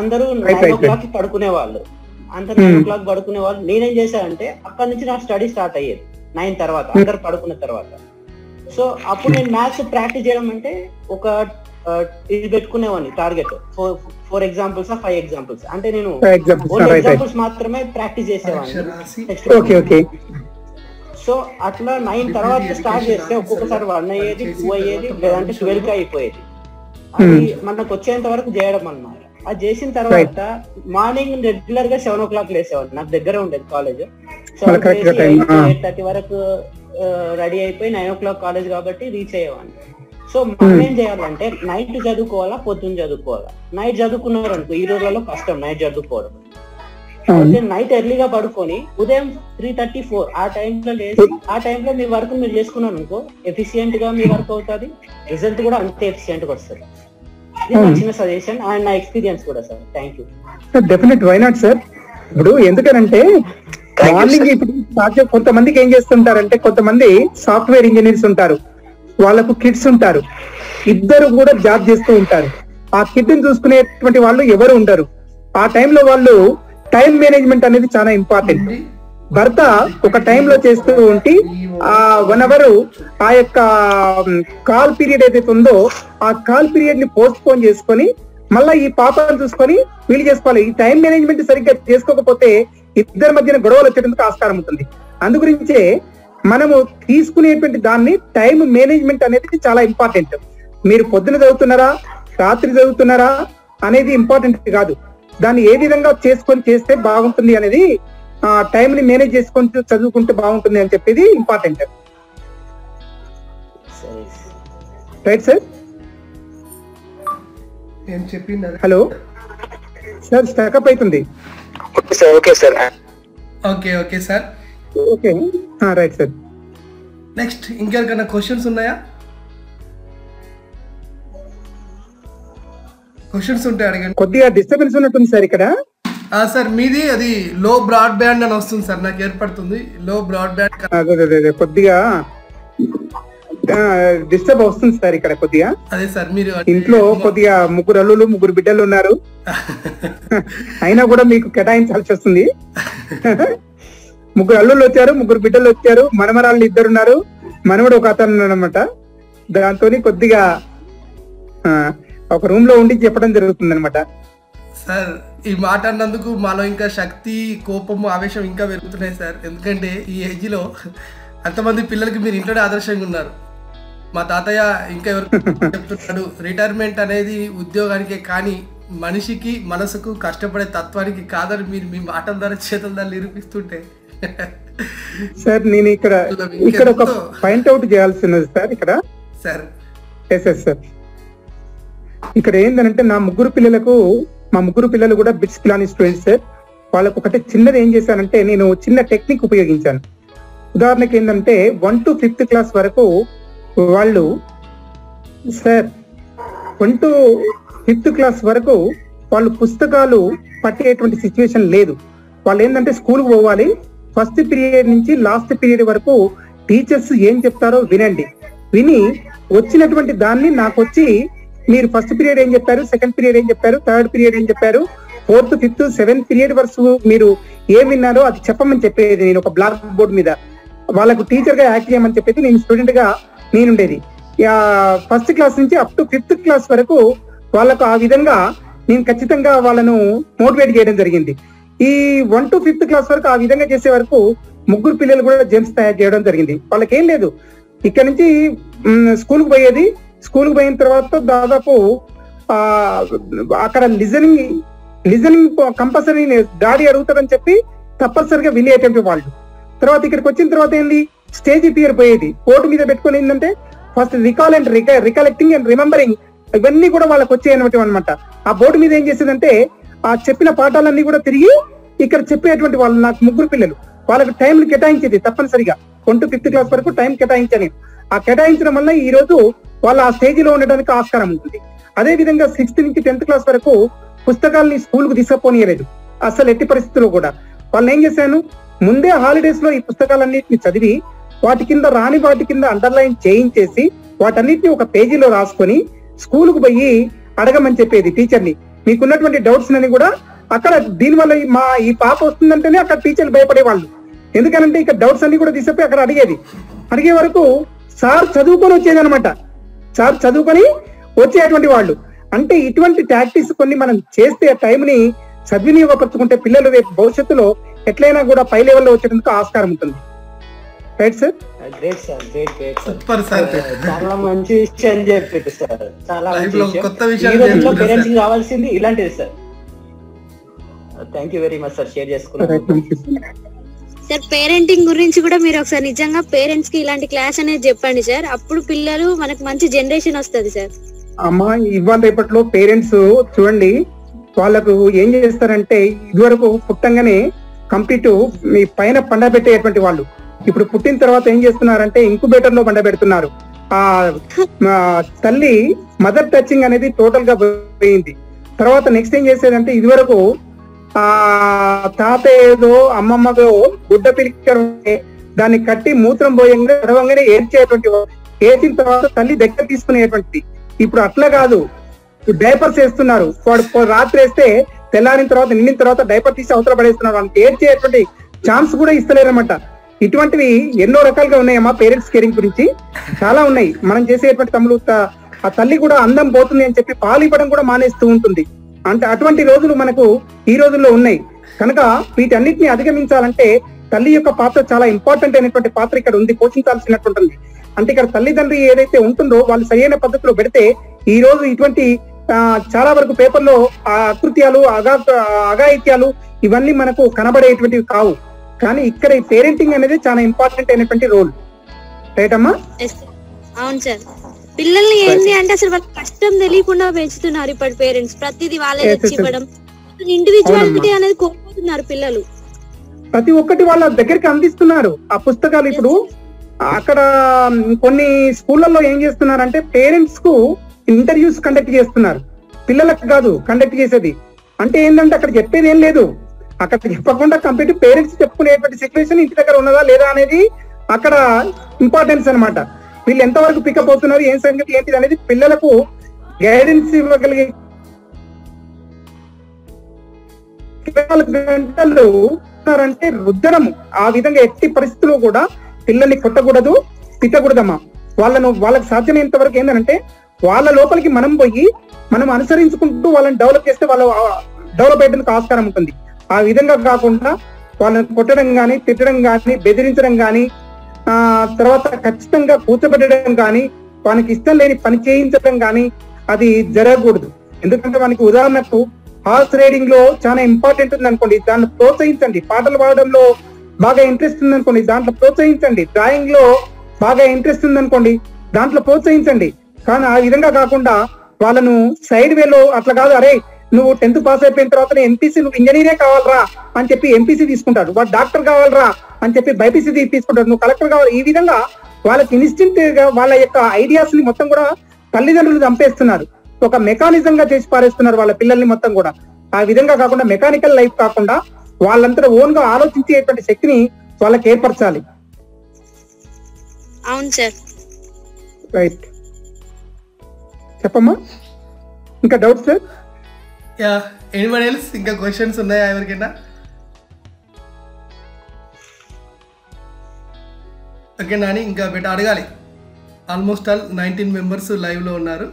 అందరూ 9 o'clock పడుకునే వాళ్ళు. అందరు 9 o'clock పడుకునే వాళ్ళు. నేనేం చేశానంటే అక్కడ నుంచి నా స్టడీ స్టార్ట్ అయ్యేది 9 తర్వాత, అందరు పడుకున్న తర్వాత. సో అప్పుడు నేను మ్యాథ్స్ ప్రాక్టీస్ చేయడం అంటే ఒక ఇది పెట్టుకునేవాడిని టార్గెట్. 4 examples 5 examples. అంటే నేను 4 examples మాత్రమే ప్రాక్టీస్ చేసేవాడిని. సో అట్లా 9 తర్వాత స్టార్ట్ చేస్తే ఒక్కొక్కసారి 1 అయ్యేది, 2 అయ్యేది, లేదంటే 12 అయిపోయేది. అది మనకు వచ్చేంత వరకు చేయడం అన్నమాట. అది చేసిన తర్వాత మార్నింగ్ రెగ్యులర్ గా 7 o'clock లేసేవాడిని. నాకు దగ్గర ఉండేది కాలేజ్. 8:30 వరకు రెడీ అయిపోయి 9 o'clock కాలేజ్ కాబట్టి రీచ్ అయ్యేవాడిని. సో మనం ఏం చేయాలంటే నైట్ చదువుకోవాలా, పొద్దున్న చదువుకోవాలా? నైట్ చదువుకున్నారు అనుకో, ఈ రోజులలో కష్టం నైట్ చదువుకోవడం. అయితే నైట్ ఎర్లీగా పడుకొని ఉదయం 3:34 ఆ టైంలో లేచి ఆ టైంలో మీ వర్క్ మీరు చేసుకున్నారు అనుకో, ఎఫిషియెంట్ గా మీ వర్క్ అవుతుంది, రిజల్ట్ కూడా అంతే ఎఫిషియెంట్ గా వస్తుంది. ఇది నా చిన్న సజెషన్ అండ్ నా ఎక్స్పీరియన్స్ కూడా sir. Thank you sir. Definite, why not sir. ఇప్పుడు ఎందుకనంటే మార్నింగ్ ఇప్పుడు కొంతమందికి ఏం చేస్తుంటారంటే, కొంతమంది సాఫ్ట్వేర్ ఇంజనీర్స్ ఉంటారు, వాళ్ళకు కిడ్స్ ఉంటారు, ఇద్దరు కూడా జాబ్ చేస్తూ ఉంటారు. ఆ కిడ్ ని చూసుకునేటువంటి వాళ్ళు ఎవరు ఉండరు. ఆ టైంలో వాళ్ళు టైం మేనేజ్మెంట్ అనేది చాలా ఇంపార్టెంట్. భర్త ఒక టైంలో చేస్తూ ఉంటే ఆ 1 hour ఆ యొక్క కాల్ పీరియడ్ ఏదైతే ఉందో ఆ కాల్ పీరియడ్ ని పోస్ట్ పోన్ చేసుకొని మళ్ళీ ఈ పాపను చూసుకొని వీళ్ళు చేసుకోవాలి. ఈ టైం మేనేజ్మెంట్ సరిగ్గా చేసుకోకపోతే ఇద్దరి మధ్యన గొడవలు వచ్చేందుకు ఆస్కారం ఉంటుంది. అందుగురించే మనము తీసుకునేటువంటి దాన్ని టైం మేనేజ్మెంట్ అనేది చాలా ఇంపార్టెంట్. మీరు పొద్దున చదువుతున్నారా, రాత్రి చదువుతున్నారా అనేది ఇంపార్టెంట్ కాదు. దాన్ని ఏ విధంగా చేసుకొని చేస్తే బాగుంటుంది అనేది, టైం ని మేనేజ్ చేసుకొని చదువుకుంటే బాగుంటుంది అని చెప్పేది important. Right sir? Hello sir, stuck up అవుతుంది. Okay sir. Okay sir. Okay right sir. Next ఇంకెవరికైనా క్వశ్చన్స్ ఉన్నాయా? క్వశ్చన్స్ ఉంటే అడగండి. కొద్దిగా డిస్టర్బెన్స్ ఉన్నట్టుంది సార్ ఇక్కడ. సార్ మీది అది లో బ్రాడ్ బ్యాండ్ అని వస్తుంది సార్, నాకు ఏర్పడుతుంది లో బ్రాడ్ బ్యాండ్. అదే కొద్దిగా డిస్టర్బ్ వస్తుంది సార్ ఇక్కడ కొద్దిగా. అదే సార్, మీరు ఇంట్లో కొద్దిగా 3 అల్లులు 3 బిడ్డలు ఉన్నారు, అయినా కూడా మీకు కేటాయించాల్సి వస్తుంది. 3 అల్లుళ్ళు వచ్చారు, 3 బిడ్డలు వచ్చారు, మనమరాళ్ళు 2 ఉన్నారు, మనవడు ఒక అతను ఉన్నాడు అనమాట. దాంతో కొద్దిగా ఒక రూమ్ లో ఉండి చెప్పడం జరుగుతుంది అనమాట. సార్ ఈ మాట అన్నందుకు మాలో ఇంకా శక్తి, కోపము, ఆవేశం ఇంకా పెరుగుతున్నాయి సార్. ఎందుకంటే ఈ ఏజ్ లో అంతమంది పిల్లలకి మీరు ఇంట్లోనే ఆదర్శంగా ఉన్నారు. మా తాతయ్య ఇంకా ఎవరు చెప్తున్నాడు, రిటైర్మెంట్ అనేది ఉద్యోగానికే కానీ మనిషికి మనసుకు కష్టపడే తత్వానికి కాదని మీరు మీ మాటల ద్వారా చేతుల ద్వారా నిరూపిస్తుంటే సార్ నేను ఇక్కడ ఒక పాయింట్ అవుట్ చేయాల్సి ఉన్నది సార్. ఇక్కడ సార్ సార్ ఇక్కడ ఏంటంటే మా 3 పిల్లలు కూడా బిట్స్ పిలాని స్టూడెంట్స్ సార్. వాళ్ళకు ఒకటి చిన్నది ఏం చేశానంటే, నేను చిన్న టెక్నిక్ ఉపయోగించాను. ఉదాహరణకి ఏంటంటే 1 to 5th class వరకు వాళ్ళు సార్ 1 to 5th class వరకు వాళ్ళు పుస్తకాలు పట్టేటువంటి సిచ్యువేషన్ లేదు. వాళ్ళు ఏంటంటే స్కూల్కి పోవాలి, ఫస్ట్ పీరియడ్ నుంచి లాస్ట్ పీరియడ్ వరకు టీచర్స్ ఏం చెప్తారో వినండి, విని వచ్చినటువంటి దాన్ని నాకు వచ్చి మీరు ఫస్ట్ పీరియడ్ ఏం చెప్పారు, సెకండ్ పీరియడ్ ఏం చెప్పారు, థర్డ్ పీరియడ్ ఏం చెప్పారు, 4th, 5th, 7th పీరియడ్ వరకు మీరు ఏం విన్నారో అది చెప్పమని చెప్పేది. నేను ఒక బ్లాక్ బోర్డ్ మీద వాళ్ళకు టీచర్ గా యాక్ట్ చేయమని చెప్పేది నేను స్టూడెంట్ గా నేనుండేది. ఫస్ట్ క్లాస్ నుంచి అప్ టు 5th క్లాస్ వరకు వాళ్ళకు ఆ విధంగా నేను ఖచ్చితంగా వాళ్ళను మోటివేట్ చేయడం జరిగింది. ఈ 1 to 5th క్లాస్ వరకు ఆ విధంగా చేసే వరకు 3 పిల్లలు కూడా జెమ్స్ తయారు చేయడం జరిగింది. వాళ్ళకి ఏం లేదు, ఇక్కడ నుంచి స్కూల్కి పోయేది, స్కూల్కి పోయిన తర్వాత దాదాపు అక్కడ లిజనింగ్ కంపల్సరీ డాడీ అడుగుతారని చెప్పి తప్పనిసరిగా వినేటువంటి వాళ్ళు. తర్వాత ఇక్కడికి వచ్చిన తర్వాత ఏంది, స్టేజ్ ఫియర్ పోయేది. బోర్డు మీద పెట్టుకుని ఏంటంటే first recall and recollecting and remembering ఇవన్నీ కూడా వాళ్ళకి వచ్చేయనటువంటి అనమాట. ఆ బోర్డు మీద ఏం చేసేదంటే ఆ చెప్పిన పాఠాలన్నీ కూడా తిరిగి ఇక్కడ చెప్పేటువంటి వాళ్ళు నాకు 3 పిల్లలు వాళ్ళకి టైం కేటాయించేది తప్పనిసరిగా. 1 to 5th క్లాస్ వరకు టైం కేటాయించాను. ఆ కేటాయించడం వల్ల ఈ రోజు వాళ్ళు ఆ స్టేజ్ లో ఉండడానికి ఆస్కారం ఉంటుంది. అదే విధంగా 6th నుంచి 10th క్లాస్ వరకు పుస్తకాలని స్కూల్ కు తీసుకుపోనీయలేదు అసలు ఎట్టి పరిస్థితుల్లో కూడా. వాళ్ళని ఏం చేశాను, ముందే హాలిడేస్ లో ఈ పుస్తకాలన్నింటినీ చదివి వాటి కింద రాని వాటి కింద అండర్లైన్ చేయించేసి వాటన్నిటిని ఒక పేజీలో రాసుకొని స్కూల్ కు పోయి అడగమని చెప్పేది టీచర్ని. మీకున్నటువంటి డౌట్స్ అని కూడా అక్కడ దీనివల్ల ఈ పాప వస్తుందంటేనే అక్కడ టీచర్లు భయపడేవాళ్ళు. ఎందుకనంటే ఇక్కడ డౌట్స్ అన్ని కూడా తీసుకుపోయి అక్కడ అడిగే వరకు సార్ చదువుకొని వచ్చేది అనమాట. సార్ చదువుకొని వచ్చేటువంటి వాళ్ళు. అంటే ఇటువంటి టాక్టిక్స్ కొన్ని మనం చేస్తే టైంని సద్వినియోగపరుచుకుంటే పిల్లలు రేపు భవిష్యత్తులో ఎట్లయినా కూడా పై లెవెల్లో వచ్చేందుకు ఆస్కారం ఉంటుంది. Right sir? Great sir, great super sir. చాలా మంచి విషయం చెప్పారు సార్. చాలా కొత్త విషయాలు పేరెంట్స్ కావాల్సింది ఇలాంటిది sir. Thank you very much sir, share చేసుకున్నారు సార్. పేరెంటింగ్ గురించి కూడా మీరు ఒకసారి నిజంగా పేరెంట్స్ కి ఇలాంటి క్లాస్ అనేది చెప్పండి సార్. అప్పుడు పిల్లలు మనకు మంచి జనరేషన్ వస్తుంది సార్. అమ్మా ఇవాళ రేపట్లో పేరెంట్స్ చూడండి, వాళ్ళకు ఏం చేస్తారంటే ఇదివరకు పుట్టంగానే కంప్లీట్ మీ పైన పండబెట్టేటువంటి వాళ్ళు ఇప్పుడు పుట్టిన తర్వాత ఏం చేస్తున్నారంటే ఇంక్యుబేటర్ లో పండబెడుతున్నారు. ఆ తల్లి మదర్ టచింగ్ అనేది టోటల్ గా పోయింది. తర్వాత నెక్స్ట్ ఏం చేసేదంటే ఇదివరకు ఆ తాత ఏదో అమ్మమ్మదో గుడ్డ పిలిచి దాన్ని కట్టి మూత్రం పోయంగా చదవంగానే ఏడ్చేటువంటి, ఏడ్చిన తర్వాత తల్లి దగ్గర తీసుకునేటువంటిది. ఇప్పుడు అట్లా కాదు, డైపర్స్ వేస్తున్నారు. వాడు రాత్రి వేస్తే తెల్లారిన తర్వాత నిండిన తర్వాత డైపర్ తీసి అవతల పడేస్తున్నారు. వాళ్ళకి ఏడ్చేటువంటి ఛాన్స్ కూడా ఇస్తలేరన్నమాట. ఇటువంటివి ఎన్నో రకాలుగా ఉన్నాయమ్మా. పేరెంట్స్ కేరింగ్ గురించి చాలా ఉన్నాయి. మనం చేసేటువంటి తమ్ముడు ఆ తల్లి కూడా అందం పోతుంది అని చెప్పి పాలు ఇవ్వడం కూడా మానేస్తూ ఉంటుంది. అంటే అటువంటి రోజులు మనకు ఈ రోజుల్లో ఉన్నాయి. కనుక వీటన్నిటిని అధిగమించాలంటే తల్లి యొక్క పాత్ర చాలా ఇంపార్టెంట్ అయినటువంటి పాత్ర ఇక్కడ ఉంది, పోషించాల్సినటువంటి. అంటే ఇక్కడ తల్లిదండ్రి ఏదైతే ఉంటుందో వాళ్ళు సరైన పద్ధతిలో పెడితే ఈ రోజు ఇటువంటి చాలా వరకు పేపర్లో ఆ అకృత్యాలు అఘాయిత్యాలు ఇవన్నీ మనకు కనబడేటువంటివి కావు. కానీ ఇక్కడ ఈ పేరెంటింగ్ అనేది చాలా ఇంపార్టెంట్ అయినటువంటి రోల్. రైట్ అమ్మా? అవును సార్. పిల్లల్ని ఏంటి అంటే అసలు వాళ్ళ కష్టం తెలియకుండా పెంచుతున్నారు ఇప్పటి పేరెంట్స్. ప్రతిదీ వాళ్ళే తెచ్చి ఇవ్వడం, ఇండివిజువాలిటీ అనేది కోల్పోతున్నారు పిల్లలు. ప్రతి ఒక్కటి వాళ్ళ దగ్గరికి అందిస్తున్నారు ఆ పుస్తకాలు. ఇప్పుడు అక్కడ కొన్ని స్కూళ్ళల్లో ఏం చేస్తున్నారంటే పేరెంట్స్ కు ఇంటర్వ్యూస్ కండక్ట్ చేస్తున్నారు, పిల్లలకు కాదు కండక్ట్ చేసేది. అంటే ఏంటంటే అక్కడ చెప్పేది ఏం లేదు, అక్కడ చెప్పకుండా కంప్లీట్ పేరెంట్స్ చెప్పుకునేటువంటి సిచ్యువేషన్ ఇంటి దగ్గర ఉన్నదా లేదా అనేది అక్కడ ఇంపార్టెన్స్ అనమాట. వీళ్ళు ఎంతవరకు పికప్ అవుతున్నారు, ఏం సంగతి ఏంటిది అనేది పిల్లలకు గైడెన్స్ ఇవ్వగలిగే 24 గంటలు అంటే రుద్దడము. ఆ విధంగా ఎట్టి పరిస్థితుల్లో కూడా పిల్లల్ని కొట్టకూడదు, తిట్టకూడదమ్మా. వాళ్ళకి సాధ్యమైనంత వరకు ఏంటంటే వాళ్ళ లోపలికి మనం పోయి మనం అనుసరించుకుంటూ వాళ్ళని డెవలప్ చేస్తే వాళ్ళ డెవలప్ అయ్యేందుకు ఆస్కారం ఉంటుంది. ఆ విధంగా కాకుండా వాళ్ళని కొట్టడం కానీ, తిట్టడం కానీ, బెదిరించడం కానీ, తర్వాత ఖచ్చితంగా కూర్చోబెట్టడం కానీ, వానికి ఇష్టం లేని పని చేయించడం కానీ అది జరగకూడదు. ఎందుకంటే వానికి ఉదాహరణకు హార్స్ రైడింగ్ లో చాలా ఇంపార్టెంట్ ఉంది అనుకోండి, దాన్ని ప్రోత్సహించండి. పాటలు పాడడంలో బాగా ఇంట్రెస్ట్ ఉంది అనుకోండి, దాంట్లో ప్రోత్సహించండి. డ్రాయింగ్ లో బాగా ఇంట్రెస్ట్ ఉంది అనుకోండి, దాంట్లో ప్రోత్సహించండి. కానీ ఆ విధంగా కాకుండా వాళ్ళను సైడ్ వేలో అట్లా కాదు, అరే నువ్వు 10th పాస్ అయిపోయిన తర్వాత ఎంపీసీ నువ్వు ఇంజనీరే కావాలరా అని చెప్పి ఎంపీసీ తీసుకుంటాడు, వాడు డాక్టర్ కావాలరా అని చెప్పి బైపీసీ తీసుకుంటాడు, నువ్వు కలెక్టర్ కావాలి. ఈ విధంగా వాళ్ళకి ఇన్స్టింక్ట్ గా వాళ్ళ యొక్క ఐడియాస్ ని మొత్తం కూడా తల్లిదండ్రులు చంపేస్తున్నారు, ఒక మెకానిజం గా చేసి పారేస్తున్నారు వాళ్ళ పిల్లల్ని మొత్తం కూడా. ఆ విధంగా కాకుండా మెకానికల్ లైఫ్ కాకుండా వాళ్ళంతా ఓన్ గా ఆలోచించేటువంటి శక్తిని వాళ్ళకి ఏర్పరచాలి. అవును సార్. రైట్, చెప్పమ్మా. ఇంకా doubt sir? Yeah, anyone else? ఇంకా క్వశ్చన్స్ ఉన్నాయా ఎవరికైనా? ఓకే నాని, ఇంకా బెట అడగాలి. ఆల్మోస్ట్ ఆల్ 19 మెంబర్స్ లైవ్లో ఉన్నారు.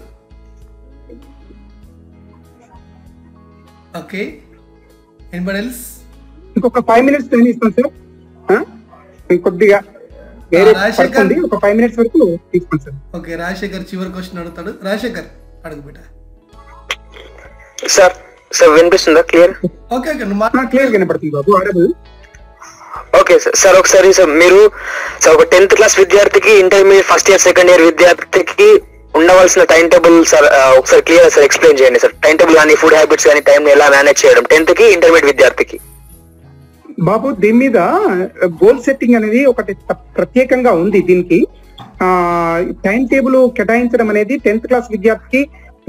Okay, anyone else? ఇంకొక 5 minutes టైం ఇస్తాం సార్. కొద్దిగా వేరే రాజశేఖర్ పడుతుంది, ఒక 5 minutes వరకు తీసుకోండి సార్. ఓకే, రాజశేఖర్ చివరి క్వశ్చన్ అడుగుతాడు. రాజశేఖర్ అడుగు బేట. సార్ సార్ వినిపిస్తుందా క్లియర్? ఓకే ఓకే, నువ్వు క్లియర్ కనపడుతుంది బాబు, అడగదు. Okay sir. సార్ ఒకసారి సార్ మీరు సార్ ఒక 10th క్లాస్ విద్యార్థికి, intermediate first year second year విద్యార్థికి ఉండవలసిన టైం టేబుల్ సార్ ఒకసారి క్లియర్ సార్ ఎక్స్ప్లెయిన్ చేయండి సార్. టైం టేబుల్ కానీ, ఫుడ్ హ్యాబిట్స్ కానీ, టైం ఎలా మేనేజ్ చేయడం 10th కి ఇంటర్మీడియట్ విద్యార్థికి. బాబు దీని మీద గోల్ సెట్టింగ్ అనేది ఒకటి ప్రత్యేకంగా ఉంది. దీనికి టైం టేబుల్ కేటాయించడం అనేది 10th క్లాస్ విద్యార్థికి,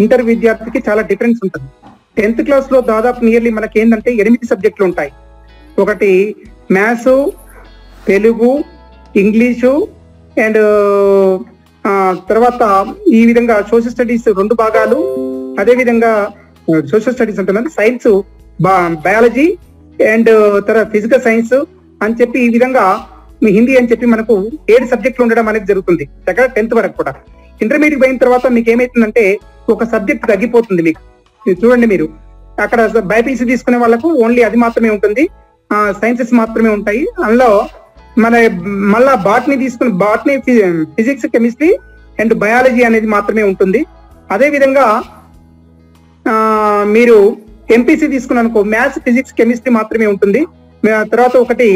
ఇంటర్ విద్యార్థికి చాలా డిఫరెన్స్ ఉంటుంది. 10th క్లాస్ లో దాదాపు నియర్లీ మనకి ఏంటంటే 8 సబ్జెక్టులు ఉంటాయి. ఒకటి మ్యాథ్స్, తెలుగు, ఇంగ్లీషు అండ్ తర్వాత ఈ విధంగా సోషల్ స్టడీస్ 2 భాగాలు. అదే విధంగా సోషల్ స్టడీస్ అంటున్నాను, సైన్స్, బయాలజీ అండ్ తర్వాత ఫిజికల్ సైన్స్ అని చెప్పి ఈ విధంగా హిందీ అని చెప్పి మనకు 7 సబ్జెక్టులు ఉండడం అనేది జరుగుతుంది దగ్గర 10th వరకు కూడా. ఇంటర్మీడియట్ అయిన తర్వాత మీకు ఏమైతుందంటే ఒక సబ్జెక్ట్ తగ్గిపోతుంది. మీకు చూడండి, మీరు అక్కడ బైపీసీ తీసుకునే వాళ్ళకు ఓన్లీ అది మాత్రమే ఉంటుంది, సైన్సెస్ మాత్రమే ఉంటాయి. అందులో మళ్ళా బాటనీ తీసుకుని botany, physics, chemistry and biology అనేది మాత్రమే ఉంటుంది. అదే విధంగా మీరు ఎంపీసీ తీసుకున్న అనుకో, మ్యాథ్స్, ఫిజిక్స్, కెమిస్ట్రీ మాత్రమే ఉంటుంది. తర్వాత ఒకటి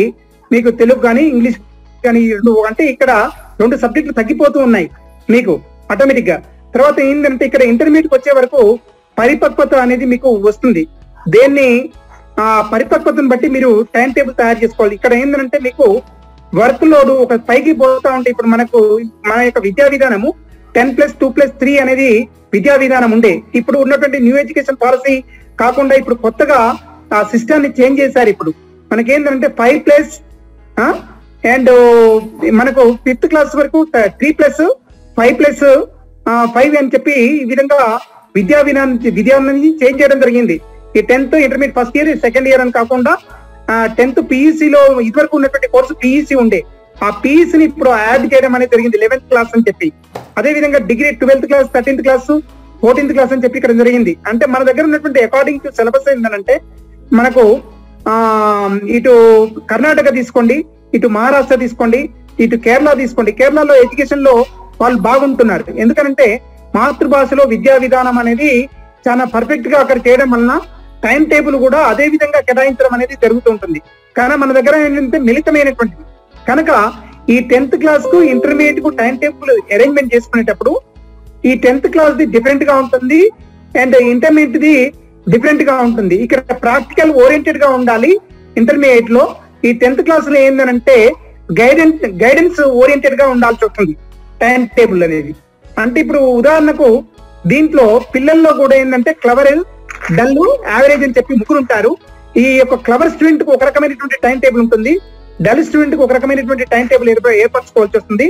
మీకు తెలుగు కానీ ఇంగ్లీష్ కానీ, అంటే ఇక్కడ 2 సబ్జెక్టులు తగ్గిపోతూ ఉన్నాయి మీకు ఆటోమేటిక్ గా. తర్వాత ఏంటంటే ఇక్కడ ఇంటర్మీడియట్ వచ్చే వరకు పరిపక్వత అనేది మీకు వస్తుంది. దేన్ని పరిపక్వతను బట్టి మీరు టైం టేబుల్ తయారు చేసుకోవాలి. ఇక్కడ ఏంటంటే మీకు వర్క్ లోడ్ ఒక పైకి పోతా ఉంటే, ఇప్పుడు మన యొక్క విద్యా విధానము 10+2+3 అనేది విద్యా విధానం ఉండే. ఇప్పుడు ఉన్నటువంటి న్యూ ఎడ్యుకేషన్ పాలసీ కాకుండా ఇప్పుడు కొత్తగా ఆ సిస్టమ్ ని చేంజ్ చేశారు. ఇప్పుడు మనకేంటంటే 5+ అండ్ మనకు 5th క్లాస్ వరకు 3+5+5 అని చెప్పి ఈ విధంగా విద్యాన్ని చేంజ్ చేయడం జరిగింది. ఈ 10th intermediate first year, second year అని కాకుండా 10th PEC లో ఇదివరకు ఉన్నటువంటి కోర్సు PEC ఉండే, ఆ PEC ని ఇప్పుడు యాడ్ చేయడం అనేది జరిగింది 11th క్లాస్ అని చెప్పి. అదే విధంగా degree 12th class, 13th class, 14th class అని చెప్పి ఇక్కడ జరిగింది. అంటే మన దగ్గర ఉన్నటువంటి అకార్డింగ్ టు సిలబస్ ఏంటంటే మనకు ఇటు కర్ణాటక తీసుకోండి, ఇటు మహారాష్ట్ర తీసుకోండి, ఇటు కేరళ తీసుకోండి. కేరళలో ఎడ్యుకేషన్ లో వాళ్ళు బాగుంటున్నారు. ఎందుకంటే మాతృభాషలో విద్యా విధానం అనేది చాలా పర్ఫెక్ట్ గా అక్కడ చేయడం వలన టైం టేబుల్ కూడా అదే విధంగా కేటాయించడం అనేది జరుగుతుంటుంది. కానీ మన దగ్గర ఏంటంటే మిళితమైనటువంటిది కనుక ఈ 10th క్లాస్ కు, ఇంటర్మీడియట్ కు టైం టేబుల్ అరేంజ్మెంట్ చేసుకునేటప్పుడు ఈ 10th క్లాస్ ది డిఫరెంట్ గా ఉంటుంది అండ్ ఇంటర్మీడియట్ ది డిఫరెంట్ గా ఉంటుంది. ఇక్కడ ప్రాక్టికల్ ఓరియంటెడ్ గా ఉండాలి. ఇంటర్మీడియట్ లో ఈ 10th క్లాస్ లో ఏంటంటే గైడెన్స్ ఓరియంటెడ్ గా ఉండాల్సి వస్తుంది టైం టేబుల్ అనేది. అంటే ఇప్పుడు ఉదాహరణకు దీంట్లో పిల్లల్లో కూడా ఏంటంటే క్లవర్, డల్, యావరేజ్ అని చెప్పి 3 ఉంటారు. ఈ యొక్క క్లవర్ స్టూడెంట్ కు ఒక రకమైనటువంటి టైం టేబుల్ ఉంటుంది, డల్ స్టూడెంట్ కు ఒక రకమైనటువంటి టైం టేబుల్ ఏర్పరచుకోవాల్సి వస్తుంది,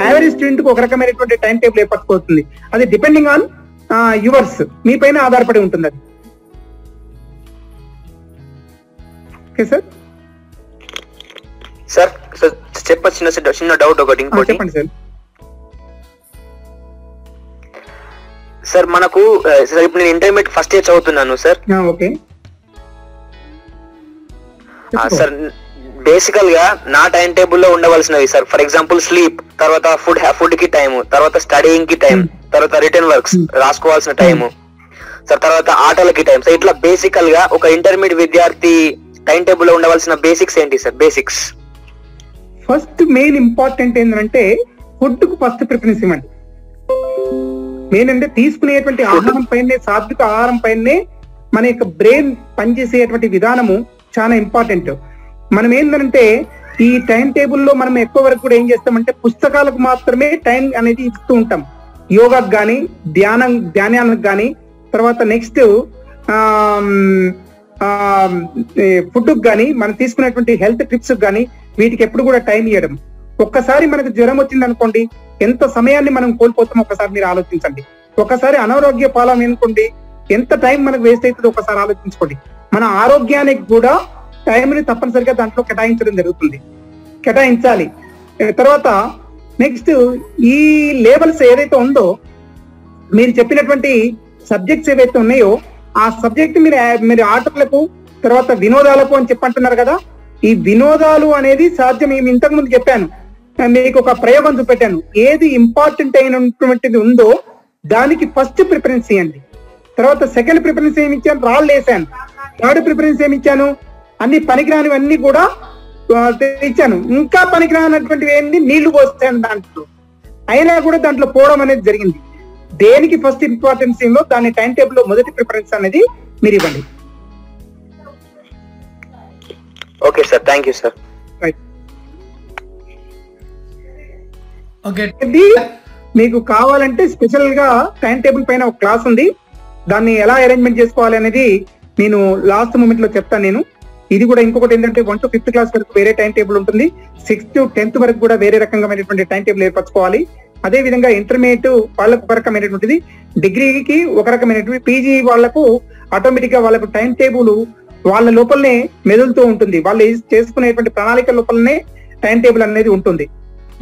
యావరేజ్ స్టూడెంట్ కు ఒక రకమైనటువంటి టైం టేబుల్ ఏర్పరచుకోవచ్చు. అది డిపెండింగ్ ఆన్ యువర్స్, మీ పైన ఆధారపడి ఉంటుంది అది. Okay sir. సార్ చిన్న డౌట్ ఒకటి ఇంకోటి. చెప్పండి సార్. సార్ మనకు సార్ ఇప్పుడు నేను ఇంటర్మీడియట్ ఫస్ట్ ఇయర్ చదువుతున్నాను సార్. ఓకే సార్ బేసికల్ గా నా టైం టేబుల్ లో ఉండవలసినవి సార్, ఫర్ ఎగ్జాంపుల్ స్లీప్, తర్వాత ఫుడ్ కి టైం, తర్వాత స్టడీయింగ్ కి టైం, తర్వాత రిటర్న్ వర్క్స్ రాసుకోవాల్సిన టైము సార్, తర్వాత ఆటలకి టైం సార్. ఇట్లా బేసికల్ గా ఒక ఇంటర్మీడియట్ విద్యార్థి టైం టేబుల్ లో ఉండవలసిన బేసిక్స్ ఏంటి sir? Basics first main important ఏంటంటే ఫుడ్ కు ఫస్ట్ ప్రిఫరెన్స్ ఇవ్వండి. మెయిన్ అంటే తీసుకునేటువంటి ఆహారం పైనే, సాత్విక ఆహారం పైనే మన యొక్క బ్రెయిన్ పనిచేసేటువంటి విధానము చాలా ఇంపార్టెంట్. మనం ఏంటంటే ఈ టైం టేబుల్లో మనం ఎక్కువ వరకు కూడా ఏం చేస్తామంటే పుస్తకాలకు మాత్రమే టైం అనేది ఇస్తూ ఉంటాం. యోగాకు కానీ, ధ్యానానికి కానీ, తర్వాత నెక్స్ట్ ఫుడ్ కానీ, మనం తీసుకునేటువంటి హెల్త్ ట్రిప్స్ కానీ వీటికి ఎప్పుడు కూడా టైం ఇవ్వడం. ఒక్కసారి మనకు జ్వరం వచ్చింది అనుకోండి, ఎంత సమయాన్ని మనం కోల్పోతాం ఒక్కసారి మీరు ఆలోచించండి. ఒకసారి అనారోగ్య పాలన అనుకోండి, ఎంత టైం మనకు వేస్ట్ అవుతుందో ఒకసారి ఆలోచించుకోండి. మన ఆరోగ్యానికి కూడా టైంని తప్పనిసరిగా దాంట్లో కేటాయించడం జరుగుతుంది, కేటాయించాలి. తర్వాత నెక్స్ట్ ఈ లేబల్స్ ఏదైతే ఉందో, మీరు చెప్పినటువంటి సబ్జెక్ట్స్ ఏవైతే ఉన్నాయో ఆ సబ్జెక్ట్ మీరు ఆటలకు తర్వాత వినోదాలకు అని చెప్పంటున్నారు కదా. ఈ వినోదాలు అనేది సాధ్యం. ఇంతకు ముందు చెప్పాను, మీకు ఒక ప్రయోగం చూపెట్టాను. ఏది ఇంపార్టెంట్ అయినటువంటిది ఉందో దానికి ఫస్ట్ ప్రిఫరెన్స్ ఇవ్వండి. తర్వాత సెకండ్ ప్రిఫరెన్స్ ఏమి ఇచ్చాను, రాళ్ళు వేసాను. థర్డ్ ప్రిఫరెన్స్ ఏమి ఇచ్చాను, అన్ని పనికిరానివన్నీ కూడా ఇచ్చాను. ఇంకా పనికిరానటువంటివి ఏంటి, నీళ్లు పోస్తాను దాంట్లో. అయినా కూడా దాంట్లో పోవడం అనేది జరిగింది. దేనికి ఫస్ట్ ఇంపార్టెన్స్ ఏందో దాని టైం టేబుల్ లో మొదటి ప్రిఫరెన్స్ అనేది మీరు ఇవ్వండి. Okay sir, thank you sir. Okay, మీకు కావాలంటే స్పెషల్ గా టైం టేబుల్ పైన ఒక క్లాస్ ఉంది. దాన్ని ఎలా అరేంజ్మెంట్ చేసుకోవాలి అనేది నేను లాస్ట్ మూమెంట్ లో చెప్తాను నేను. ఇది కూడా ఇంకొకటి ఏంటంటే 1 to 5th క్లాస్ వరకు వేరే టైం టేబుల్ ఉంటుంది, 6th to 10th వరకు కూడా వేరే రకమైనటువంటి టైం టేబుల్ ఏర్పరచుకోవాలి. అదే విధంగా ఇంటర్మీడియట్ వాళ్ళకు ఒక రకమైనటువంటిది, డిగ్రీకి ఒక రకమైనటువంటి, పీజీ వాళ్లకు ఆటోమేటిక్ గా వాళ్ళకు టైం టేబుల్ వాళ్ళ లోపలనే మెదులుతూ ఉంటుంది. వాళ్ళు చేసుకునేటువంటి ప్రణాళిక లోపలనే టైం టేబుల్ అనేది ఉంటుంది.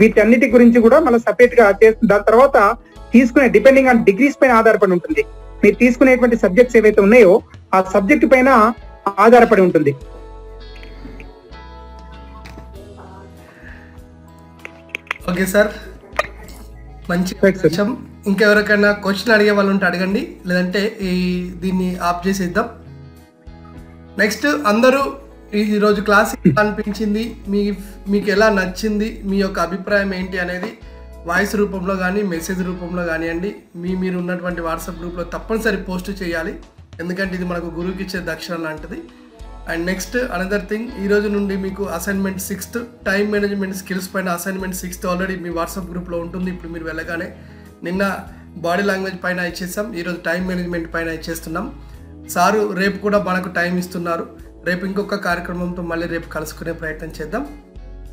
వీటన్నిటి గురించి కూడా మనం సపరేట్ గా చేస్తుంది. దాని తర్వాత తీసుకునే డిపెండింగ్ ఆన్ డిగ్రీస్ పైన ఆధారపడి ఉంటుంది. మీరు తీసుకునేటువంటి సబ్జెక్ట్స్ ఏవైతే ఉన్నాయో ఆ సబ్జెక్ట్ పైన ఆధారపడి ఉంటుంది. ఓకే సార్, మంచి విషయం. ఇంకెవరికైనా క్వశ్చన్ అడిగే వాళ్ళు ఉంటే అడగండి, లేదంటే దీన్ని ఆఫ్ చేసేద్దాం. నెక్స్ట్ అందరూ ఈరోజు క్లాస్ అనిపించింది, మీకు ఎలా నచ్చింది, మీ యొక్క అభిప్రాయం ఏంటి అనేది వాయిస్ రూపంలో కానీ మెసేజ్ రూపంలో కానివ్వండి, మీరు ఉన్నటువంటి వాట్సాప్ గ్రూప్లో తప్పనిసరి పోస్ట్ చేయాలి. ఎందుకంటే ఇది మనకు గురువుకి ఇచ్చే దక్షిణ లాంటిది. అండ్ నెక్స్ట్ అనదర్ థింగ్, ఈ రోజు నుండి మీకు assignment 6th time management skills పైన అసైన్మెంట్ 6th ఆల్రెడీ మీ వాట్సాప్ గ్రూప్లో ఉంటుంది. ఇప్పుడు మీరు వెళ్ళగానే నిన్న బాడీ లాంగ్వేజ్ పైన ఇచ్చేస్తాం, ఈరోజు టైం మేనేజ్మెంట్ పైన ఇచ్చేస్తున్నాం. సారు రేపు కూడా మనకు టైం ఇస్తున్నారు. రేపు ఇంకొక కార్యక్రమంతో మళ్ళీ రేపు కలుసుకునే ప్రయత్నం చేద్దాం.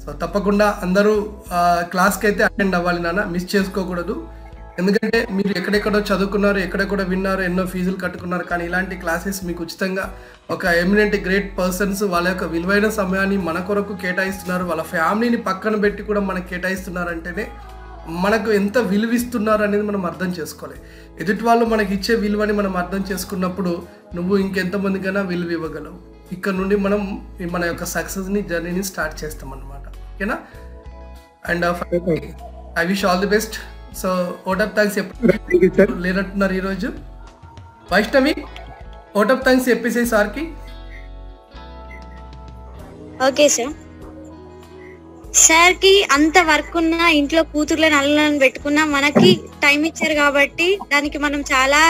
సో తప్పకుండా అందరూ క్లాస్కి అయితే అటెండ్ అవ్వాలి నాన్న, మిస్ చేసుకోకూడదు. ఎందుకంటే మీరు ఎక్కడెక్కడో చదువుకున్నారు, ఎక్కడెక్కడో విన్నారు, ఎన్నో ఫీజులు కట్టుకున్నారు, కానీ ఇలాంటి క్లాసెస్ మీకు ఉచితంగా ఒక ఎమినెంట్ గ్రేట్ పర్సన్స్ వాళ్ళ యొక్క విలువైన సమయాన్ని మన కొరకు కేటాయిస్తున్నారు, వాళ్ళ ఫ్యామిలీని పక్కన పెట్టి కూడా మనకు కేటాయిస్తున్నారు అంటేనే మనకు ఎంత విలువిస్తున్నారు అనేది మనం అర్థం చేసుకోవాలి. ఎదుటి వాళ్ళు మనకి ఇచ్చే విలువని మనం అర్థం చేసుకున్నప్పుడు నువ్వు ఇంకెంతమందికైనా విలువ ఇవ్వగలవు. ఇక్కడ నుండి మనం మన యొక్క సక్సెస్ని జర్నీని స్టార్ట్ చేస్తాం అన్నమాట. ఓకేనా? And I wish all the best. So vote of thanks లేనట్టున్నారు ఈరోజు. వైష్ణవి, ఓట్ ఆఫ్ థ్యాంక్స్ చెప్పేసి సార్కి. Okay sir. సార్ కి అంత వర్క్ ఉన్నా, ఇంట్లో కూతుర్లను అల్లులను పెట్టుకున్నా మనకి టైం ఇచ్చారు కాబట్టి దానికి మనం చాలా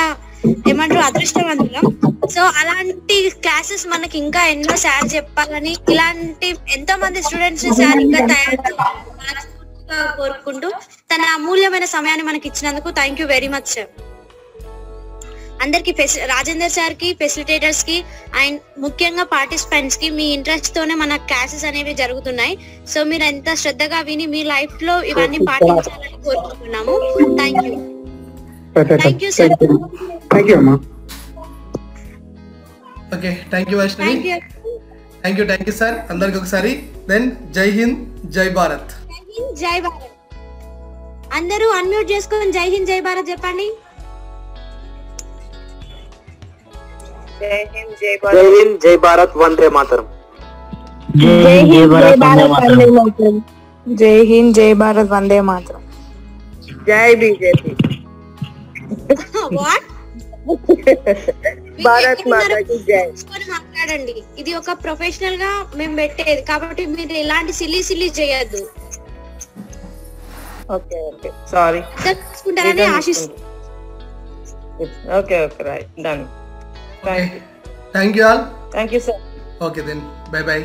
ఏమంటారు అదృష్టవంతులం. సో అలాంటి క్లాసెస్ మనకి ఇంకా ఎన్నో సార్ చెప్పాలని, ఇలాంటి ఎంతో మంది స్టూడెంట్స్ సార్ ఇంకా తయారు కోరుకుంటూ తన అమూల్యమైన సమయాన్ని మనకి ఇచ్చినందుకు thank you very much sir. అందరికి రాజేందర్ సార్ కి, ఫెసిలిటేటర్స్ కి అండ్ ముఖ్యంగా పార్టిసిపెంట్స్ కి మీ ఇంట్రెస్ట్ తోనే మన క్లాసెస్ అనేవి జరుగుతున్నాయి. సో మీరు ఎంత శ్రద్ధగా విని మీ లైఫ్ లో ఇవన్నీ పాటించాలని కోరుకుంటున్నాము. Thank you. Thank you sir. Thank you అమ్మా. Okay, thank you Vaishnavi. Thank you sir. అందరికి ఒకసారి దెన్ జై హింద్, జై భారత్. జై హింద్, జై భారత్. అందరూ అన్మ్యూట్ చేసుకొని జై హింద్, జై భారత్ చెప్పండి. జై హింద్, జై జై హింద్, జై భారత్, వందే మాతరం. జై హింద్, జై భారత్, వందే మాతరం. జై హింద్, జై భారత్, వందే మాతరం. జై బీజేపీ. వాట్? భారత్ మాతాకి జై. మాట్లాడండి, ఇది ఒక ప్రొఫెషనల్ గా మేము పెట్టేది కాబట్టి మీరు ఇలాంటి సిల్లీ చేయొద్దు. Okay okay, sorry. తెలుసుకుంటారని ఆశిస్తున్నాను. Okay okay, right, done. Thank you all. Thank you sir. Okay then, bye bye.